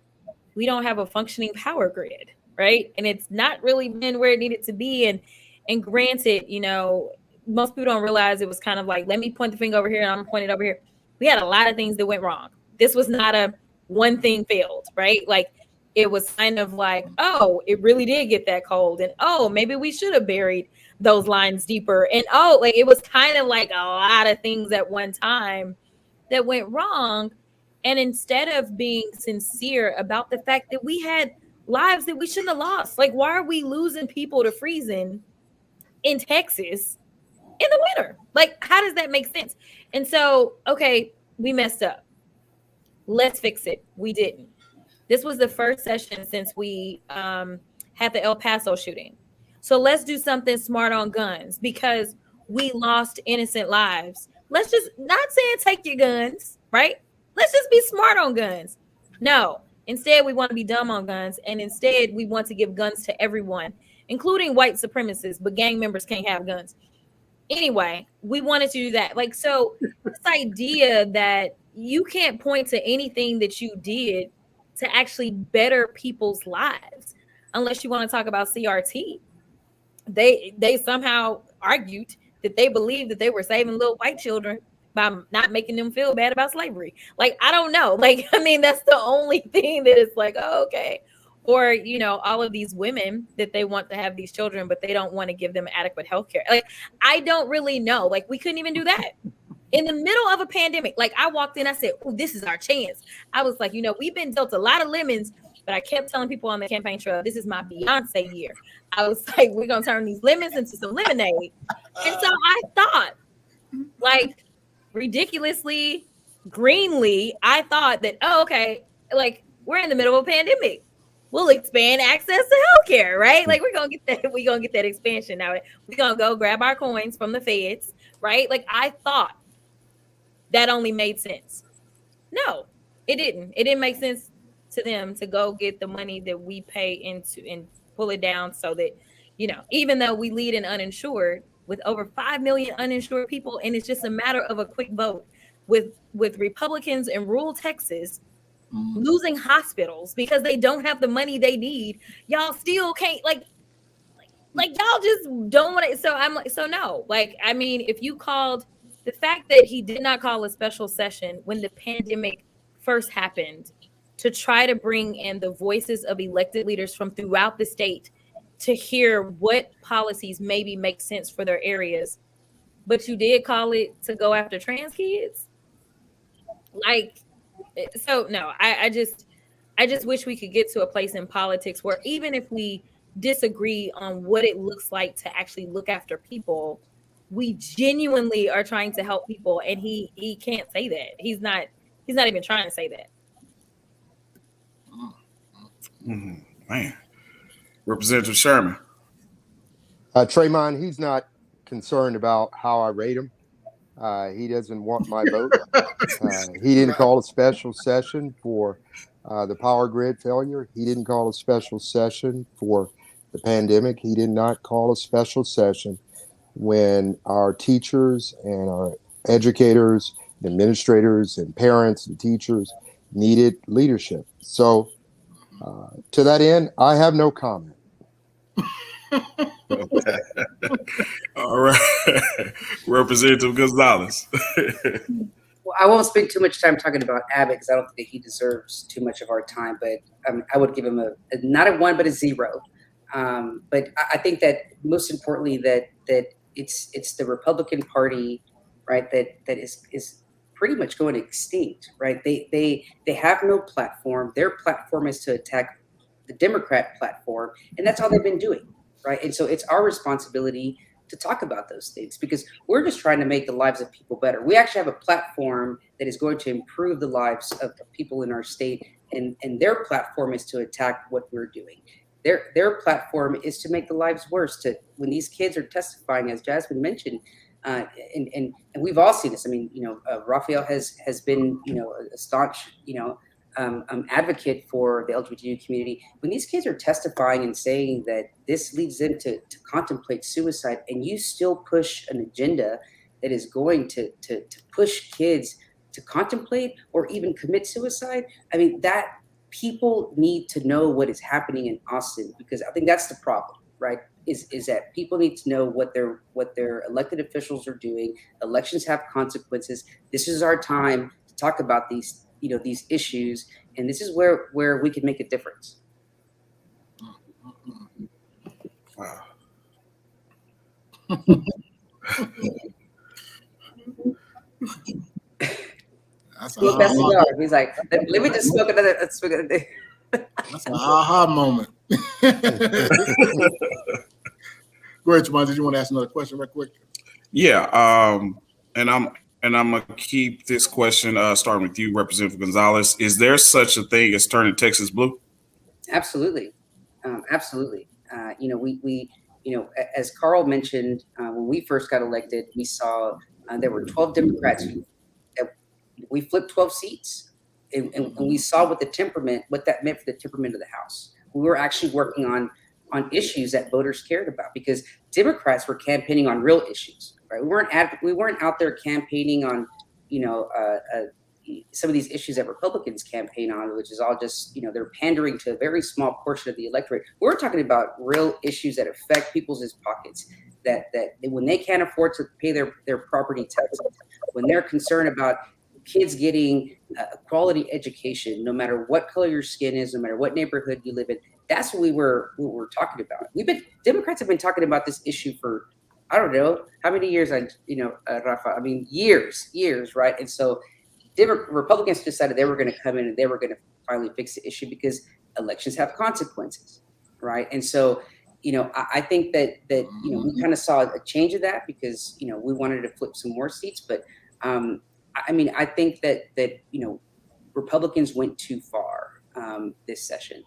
S3: we don't have a functioning power grid, right? And it's not really been where it needed to be. And granted, you know, most people don't realize it was kind of like, let me point the finger over here and I'm gonna point it over here. We had a lot of things that went wrong. This was not a one thing failed, right? Like it was kind of like, oh, it really did get that cold. And oh, maybe we should have buried those lines deeper. And oh, like it was kind of like a lot of things at one time that went wrong. And instead of being sincere about the fact that we had lives that we shouldn't have lost, like why are we losing people to freezing in Texas in the winter? Like, how does that make sense? And so, okay, we messed up. Let's fix it. We didn't. This was the first session since we had the El Paso shooting. So let's do something smart on guns because we lost innocent lives. Let's just not saying take your guns, right? Let's just be smart on guns. No, instead we want to be dumb on guns. And instead we want to give guns to everyone, including white supremacists, but gang members can't have guns. Anyway, we wanted to do that. Like, so this idea that you can't point to anything that you did to actually better people's lives, unless you want to talk about CRT. They somehow argued that they believed that they were saving little white children by not making them feel bad about slavery. Like, I don't know. Like, I mean, that's the only thing that is like, oh, okay. Or, you know, all of these women that they want to have these children, but they don't want to give them adequate health care. Like, I don't really know. Like, we couldn't even do that in the middle of a pandemic. Like, I walked in, I said, oh, this is our chance. I was like, you know, we've been dealt a lot of lemons, but I kept telling people on the campaign trail, this is my Beyonce year. I was like, we're going to turn these lemons into some lemonade. And so I thought, like, ridiculously, greenly, I thought that, oh, okay, like, we're in the middle of a pandemic. We'll expand access to healthcare, right? Like, we're gonna get that expansion. Now we're gonna go grab our coins from the feds, right? Like, I thought that only made sense. No, it didn't. It didn't make sense to them to go get the money that we pay into and pull it down so that, you know, even though we lead in uninsured with over 5 million uninsured people, and it's just a matter of a quick vote with Republicans in rural Texas losing hospitals because they don't have the money they need, y'all still can't like y'all just don't want it. So I'm like, so no, like, I mean, if you called the fact that he did not call a special session when the pandemic first happened to try to bring in the voices of elected leaders from throughout the state to hear what policies maybe make sense for their areas, but you did call it to go after trans kids, like. So no, I just wish we could get to a place in politics where even if we disagree on what it looks like to actually look after people, we genuinely are trying to help people. And he can't say that. He's not even trying to say that.
S1: Man, Representative Sherman.
S6: Trayvon, he's not concerned about how I rate him. He doesn't want my vote. He didn't call a special session for the power grid failure. He didn't call a special session for the pandemic. He did not call a special session when our teachers and our educators, and administrators, and parents and teachers needed leadership. So to that end, I have no comment.
S1: All right. Representative Gonzalez.
S5: Well, I won't spend too much time talking about Abbott because I don't think that he deserves too much of our time, but I would give him not a 1, but a 0. But I think that most importantly that it's the Republican Party, right, that is pretty much going extinct, right? They have no platform. Their platform is to attack the Democrat platform, and that's all they've been doing. Right. And so it's our responsibility to talk about those things, because we're just trying to make the lives of people better. We actually have a platform that is going to improve the lives of people in our state, and their platform is to attack what we're doing. Their platform is to make the lives worse. To when these kids are testifying, as Jasmine mentioned, and we've all seen this. I mean, Raphael has been, a staunch, advocate for the LGBTQ community. When these kids are testifying and saying that this leads them to contemplate suicide, and you still push an agenda that is going to push kids to contemplate or even commit suicide, I mean, that people need to know what is happening in Austin, because I think that's the problem, right? Is that people need to know what their elected officials are doing. Elections have consequences. This is our time to talk about these issues, and this is where we can make a difference.
S1: Wow.
S2: That's
S5: He's like, let me just smoke another.
S2: That's an aha moment. Go ahead, Jamal. Did you want to ask another question real quick?
S1: Yeah. And I'm gonna keep this question starting with you, Representative Gonzalez. Is there such a thing as turning Texas blue?
S5: Absolutely. Absolutely. We as Carl mentioned, when we first got elected, we saw there were 12 Democrats. We flipped 12 seats, and we saw what that meant for the temperament of the House. We were actually working on issues that voters cared about, because Democrats were campaigning on real issues, right? We weren't out there campaigning on, some of these issues that Republicans campaign on, which is all just, they're pandering to a very small portion of the electorate. We're talking about real issues that affect people's pockets, that when they can't afford to pay their property taxes, when they're concerned about kids getting a quality education, no matter what color your skin is, no matter what neighborhood you live in. That's what we're talking about. Democrats have been talking about this issue for, I don't know how many years, Rafa, I mean, years, right? And so Republicans decided they were going to come in and they were going to finally fix the issue, because elections have consequences, right? And so, I think that we kind of saw a change of that, because, we wanted to flip some more seats, but I think that Republicans went too far this session.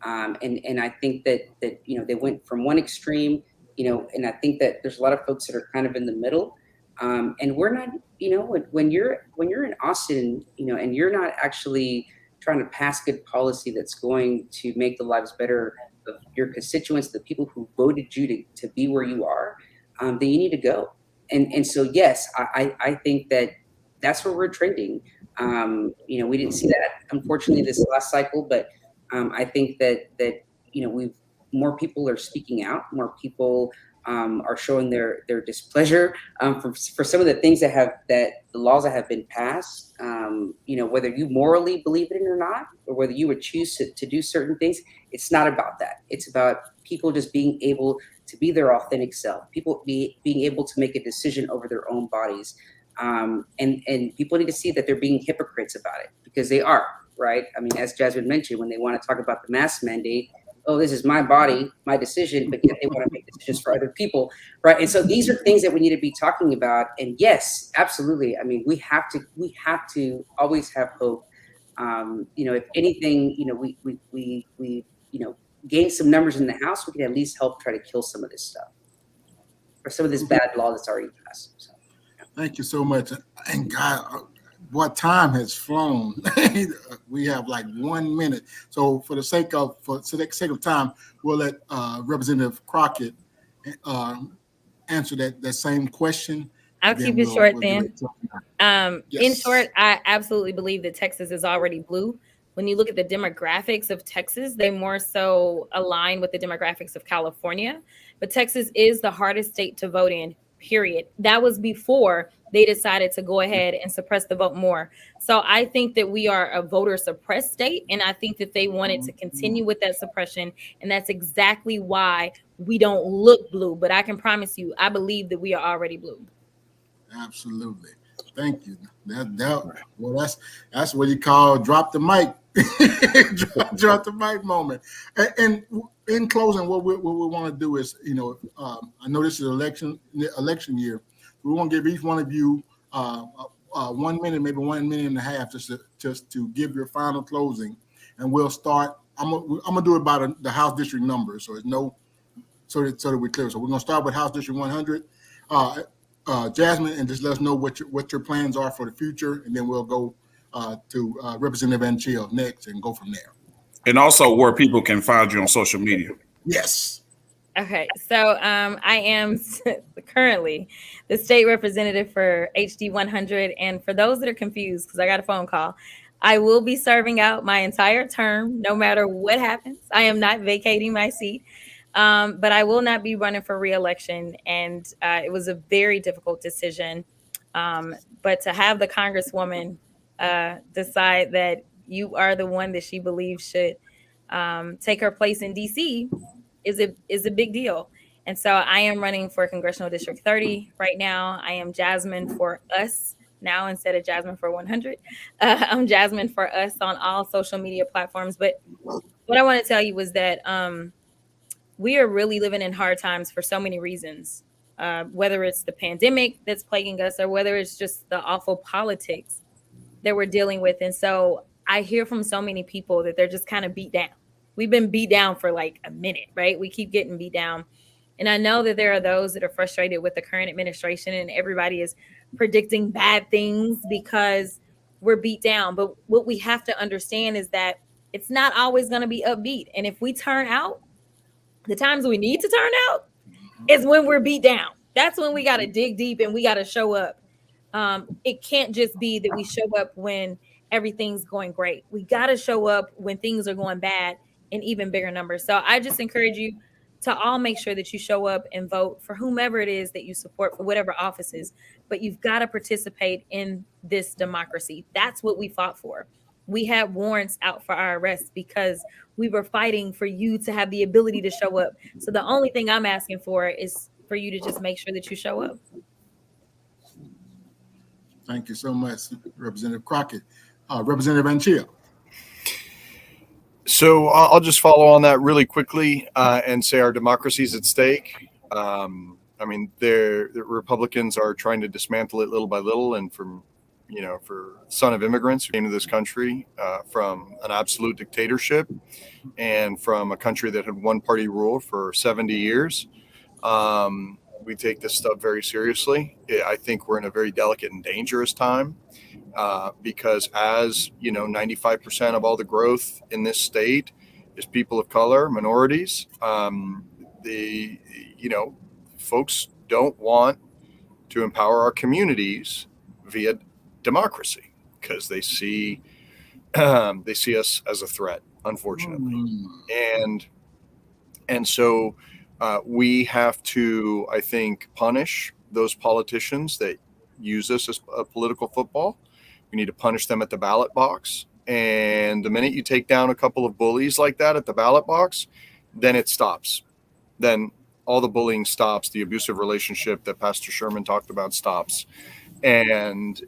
S5: And I think that they went from one extreme, and I think that there's a lot of folks that are kind of in the middle. And we're not, when you're in Austin, and you're not actually trying to pass good policy that's going to make the lives better of your constituents, the people who voted you to be where you are, then you need to go. And so, yes, I think that's where we're trending. We didn't see that, unfortunately, this last cycle, but I think that more people are speaking out, more people are showing their displeasure for some of the things that the laws that have been passed. Whether you morally believe it or not, or whether you would choose to do certain things, it's not about that. It's about people just being able to be their authentic self, people being able to make a decision over their own bodies. And people need to see that they're being hypocrites about it, because they are, right? I mean, as Jasmine mentioned, when they want to talk about the mask mandate, oh, this is my body, my decision, but yet they want to make decisions for other people, right? And so these are things that we need to be talking about. And yes, absolutely. I mean, we have to always have hope. If anything, we gain some numbers in the House, we can at least help try to kill some of this stuff, or some of this bad law that's already passed. So.
S2: Thank you so much. And God, what time has flown. We have like 1 minute. So for the sake of time, we'll let Representative Crockett answer that same question.
S3: I'll keep it short then.
S2: Yes.
S3: In short, I absolutely believe that Texas is already blue. When you look at the demographics of Texas, they more so align with the demographics of California. But Texas is the hardest state to vote in, period. That was before they decided to go ahead and suppress the vote more. So I think that we are a voter suppressed state, and I think that they wanted to continue with that suppression, and that's exactly why we don't look blue. But I can promise you, I believe that we are already blue.
S2: Absolutely. Thank you. That's what you call drop the mic. drop the mic moment. And in closing, what we want to do is, I know this is election year. We want to give each one of you 1 minute, maybe 1 minute and a half, just to give your final closing, and we'll start. I'm gonna do it by the House District number, so it's so that we're clear. So we're gonna start with House District 100. Jasmine, and just let us know what your plans are for the future, and then we'll go to Representative Anchill next and go from there.
S1: And also where people can find you on social media.
S2: Yes.
S3: Okay, so I am currently the state representative for HD 100, and for those that are confused, because I got a phone call, I will be serving out my entire term, no matter what happens. I am not vacating my seat, but I will not be running for re-election, and it was a very difficult decision. But to have the Congresswoman decide that you are the one that she believes should take her place in DC is a big deal. And so I am running for Congressional District 30 right now. I am Jasmine for Us now instead of Jasmine for 100. I'm Jasmine for Us on all social media platforms. But what I want to tell you was that we are really living in hard times for so many reasons, whether it's the pandemic that's plaguing us or whether it's just the awful politics that we're dealing with. And so I hear from so many people that they're just kind of beat down. We've been beat down for like a minute, right? We keep getting beat down. And I know that there are those that are frustrated with the current administration, and everybody is predicting bad things because we're beat down. But what we have to understand is that it's not always going to be upbeat. And if we turn out, the times we need to turn out is when we're beat down. That's when we got to dig deep and we got to show up. It can't just be that we show up when everything's going great. We got to show up when things are going bad in even bigger numbers. So I just encourage you to all make sure that you show up and vote for whomever it is that you support for whatever offices, but you've got to participate in this democracy. That's what we fought for. We had warrants out for our arrests because we were fighting for you to have the ability to show up. So the only thing I'm asking for is for you to just make sure that you show up.
S2: Thank you so much, Representative Crockett. Representative Anchill.
S4: So I'll just follow on that really quickly and say our democracy is at stake. I mean, the Republicans are trying to dismantle it little by little, and for son of immigrants who came to this country from an absolute dictatorship and from a country that had one-party rule for 70 years. We take this stuff very seriously. I think we're in a very delicate and dangerous time because, as you know, 95% of all the growth in this state is people of color, minorities. Folks don't want to empower our communities via democracy because they see us as a threat, unfortunately, and so. We have to, I think, punish those politicians that use us as a political football. We need to punish them at the ballot box. And the minute you take down a couple of bullies like that at the ballot box, then it stops. Then all the bullying stops. The abusive relationship that Pastor Sherman talked about stops. And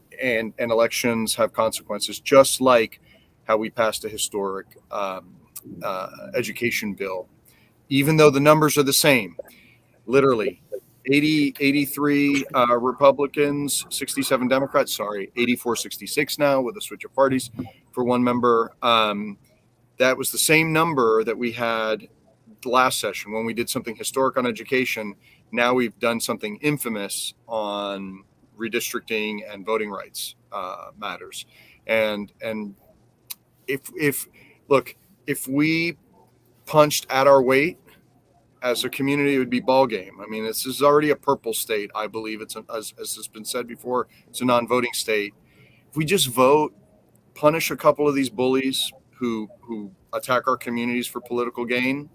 S4: elections have consequences, just like how we passed a historic education bill. Even though the numbers are the same, literally 83 Republicans, 67 Democrats, 84-66 now with a switch of parties for one member. That was the same number that we had the last session when we did something historic on education. Now we've done something infamous on redistricting and voting rights matters. And if we punched at our weight as a community, it would be ball game. I mean, this is already a purple state. I believe as has been said before, it's a non-voting state. If we just vote, punish a couple of these bullies who attack our communities for political gain,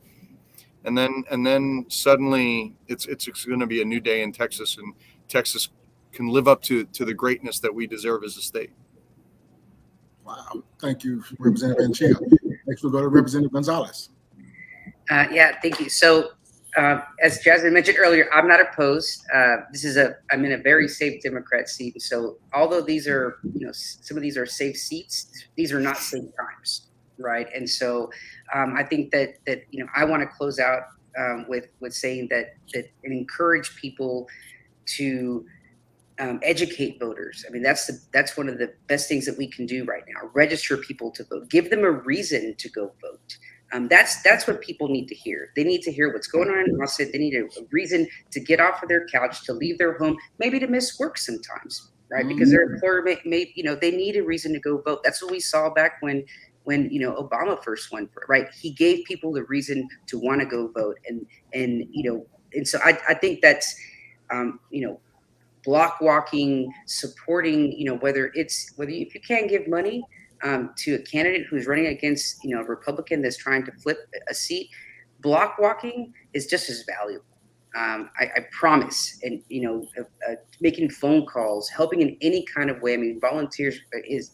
S4: and then suddenly it's going to be a new day in Texas, and Texas can live up to the greatness that we deserve as a state.
S2: Wow. Thank you, Representative Anchill. Next we'll go to Representative Gonzalez.
S5: Thank you. So, as Jasmine mentioned earlier, I'm not opposed. I'm in a very safe Democrat seat. So, although these are, some of these are safe seats, these are not safe times. right? And so I think that I want to close out with saying that and encourage people to educate voters. I mean, that's one of the best things that we can do right now. Register people to vote. Give them a reason to go vote. That's what people need to hear. They need to hear what's going on in Austin. They need a reason to get off of their couch, to leave their home, maybe to miss work sometimes, right? Because their employer may they need a reason to go vote. That's what we saw back when Obama first won, right? He gave people the reason to want to go vote, and so I think that's block walking, supporting, whether if you can't give money to a candidate who's running against, a Republican that's trying to flip a seat, block walking is just as valuable. I promise. And, making phone calls, helping in any kind of way. I mean, volunteers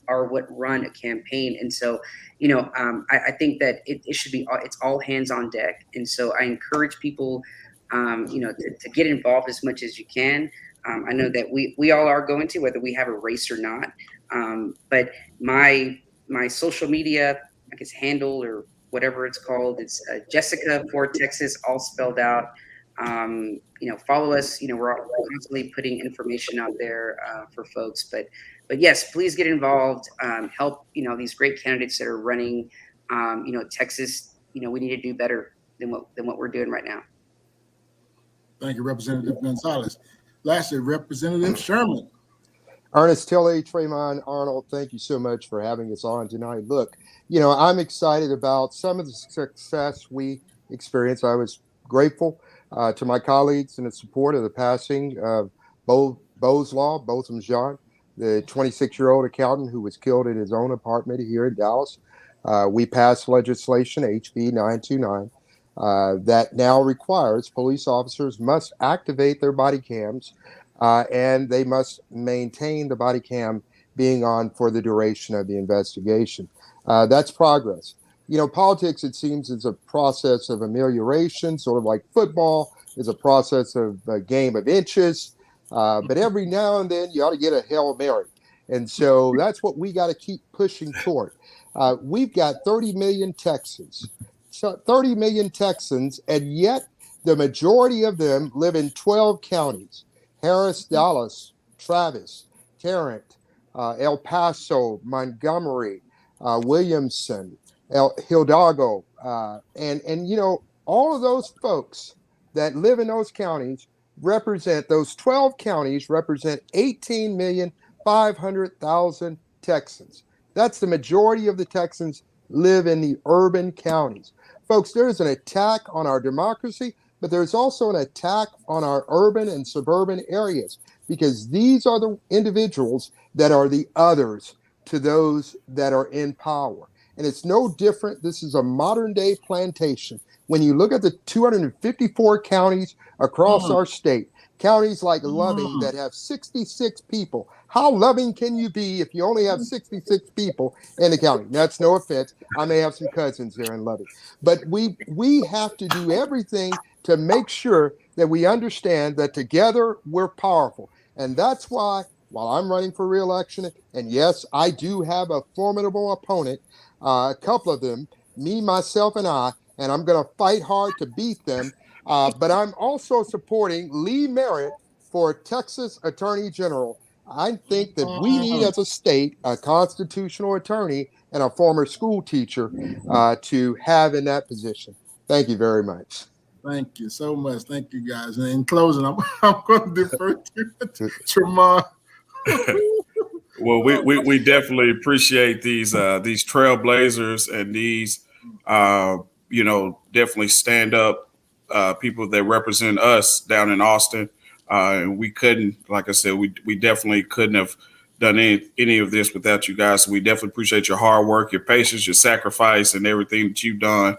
S5: are what run a campaign. And so, I think that it should be, it's all hands on deck. And so I encourage people, to get involved as much as you can. I know that we all are going to, whether we have a race or not. But my social media, I guess, handle or whatever it's called, it's Jessica for Texas, all spelled out. Follow us. We're constantly putting information out there for folks. But yes, please get involved. Help these great candidates that are running. Texas. We need to do better than what we're doing right now.
S2: Thank you, Representative Gonzalez. Lastly, Representative Sherman.
S6: Ernest Tilley, Tremont Arnold, thank you so much for having us on tonight. Look, I'm excited about some of the success we experienced. I was grateful to my colleagues in the support of the passing of Botham Jean, the 26-year-old accountant who was killed in his own apartment here in Dallas. We passed legislation, HB 929, that now requires police officers must activate their body cams and they must maintain the body cam being on for the duration of the investigation. That's progress. Politics, it seems, is a process of amelioration, sort of like football is a process of a game of inches. But every now and then you ought to get a Hail Mary. And so that's what we got to keep pushing toward. We've got 30 million Texans. So 30 million Texans, and yet the majority of them live in 12 counties: Harris, Dallas, Travis, Tarrant, El Paso, Montgomery, Williamson, Hidalgo, and all of those folks that live in those counties those 12 counties represent 18,500,000 Texans. That's the majority of the Texans live in the urban counties. Folks, there's an attack on our democracy, but there's also an attack on our urban and suburban areas, because these are the individuals that are the others to those that are in power. And it's no different. This is a modern day plantation. When you look at the 254 counties across our state, counties like Loving that have 66 people. How loving can you be if you only have 66 people in the county? That's no offense. I may have some cousins there in Loving. But we have to do everything to make sure that we understand that together we're powerful. And that's why, while I'm running for re-election, and yes, I do have a formidable opponent, a couple of them, me, myself, and I'm going to fight hard to beat them. But I'm also supporting Lee Merritt for Texas Attorney General. I think that we need, as a state, a constitutional attorney and a former school teacher to have in that position. Thank you very much.
S2: Thank you so much. Thank you, guys. And in closing, I'm going to defer to Tremont.
S1: Well, we definitely appreciate these trailblazers and these definitely stand up people that represent us down in Austin. And we couldn't, like I said, we definitely couldn't have done any of this without you guys. So we definitely appreciate your hard work, your patience, your sacrifice, and everything that you've done.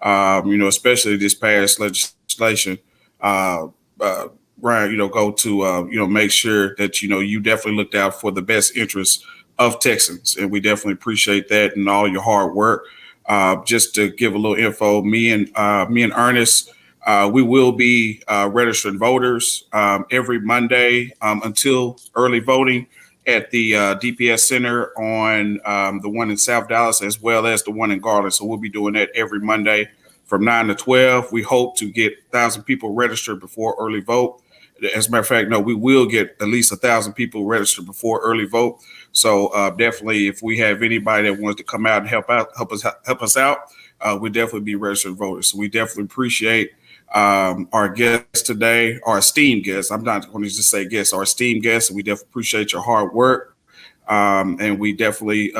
S1: Especially this past legislation, Brian, go to make sure that you definitely looked out for the best interests of Texans, and we definitely appreciate that and all your hard work. Just to give a little info, me and Ernest, we will be registered voters every Monday until early voting. at the DPS Center on the one in South Dallas, as well as the one in Garland. So we'll be doing that every Monday from 9 to 12. We hope to get 1,000 people registered before early vote. As a matter of fact, no, we will get at least 1,000 people registered before early vote. So definitely, if we have anybody that wants to come out and help us out, we'll definitely be registered voters. So we definitely appreciate our guests today, our esteemed guests. I'm not going to just say guests, our esteemed guests. And we definitely appreciate your hard work. And we definitely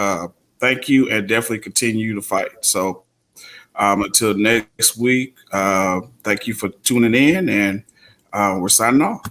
S1: thank you and definitely continue to fight. So until next week, thank you for tuning in, and we're signing off.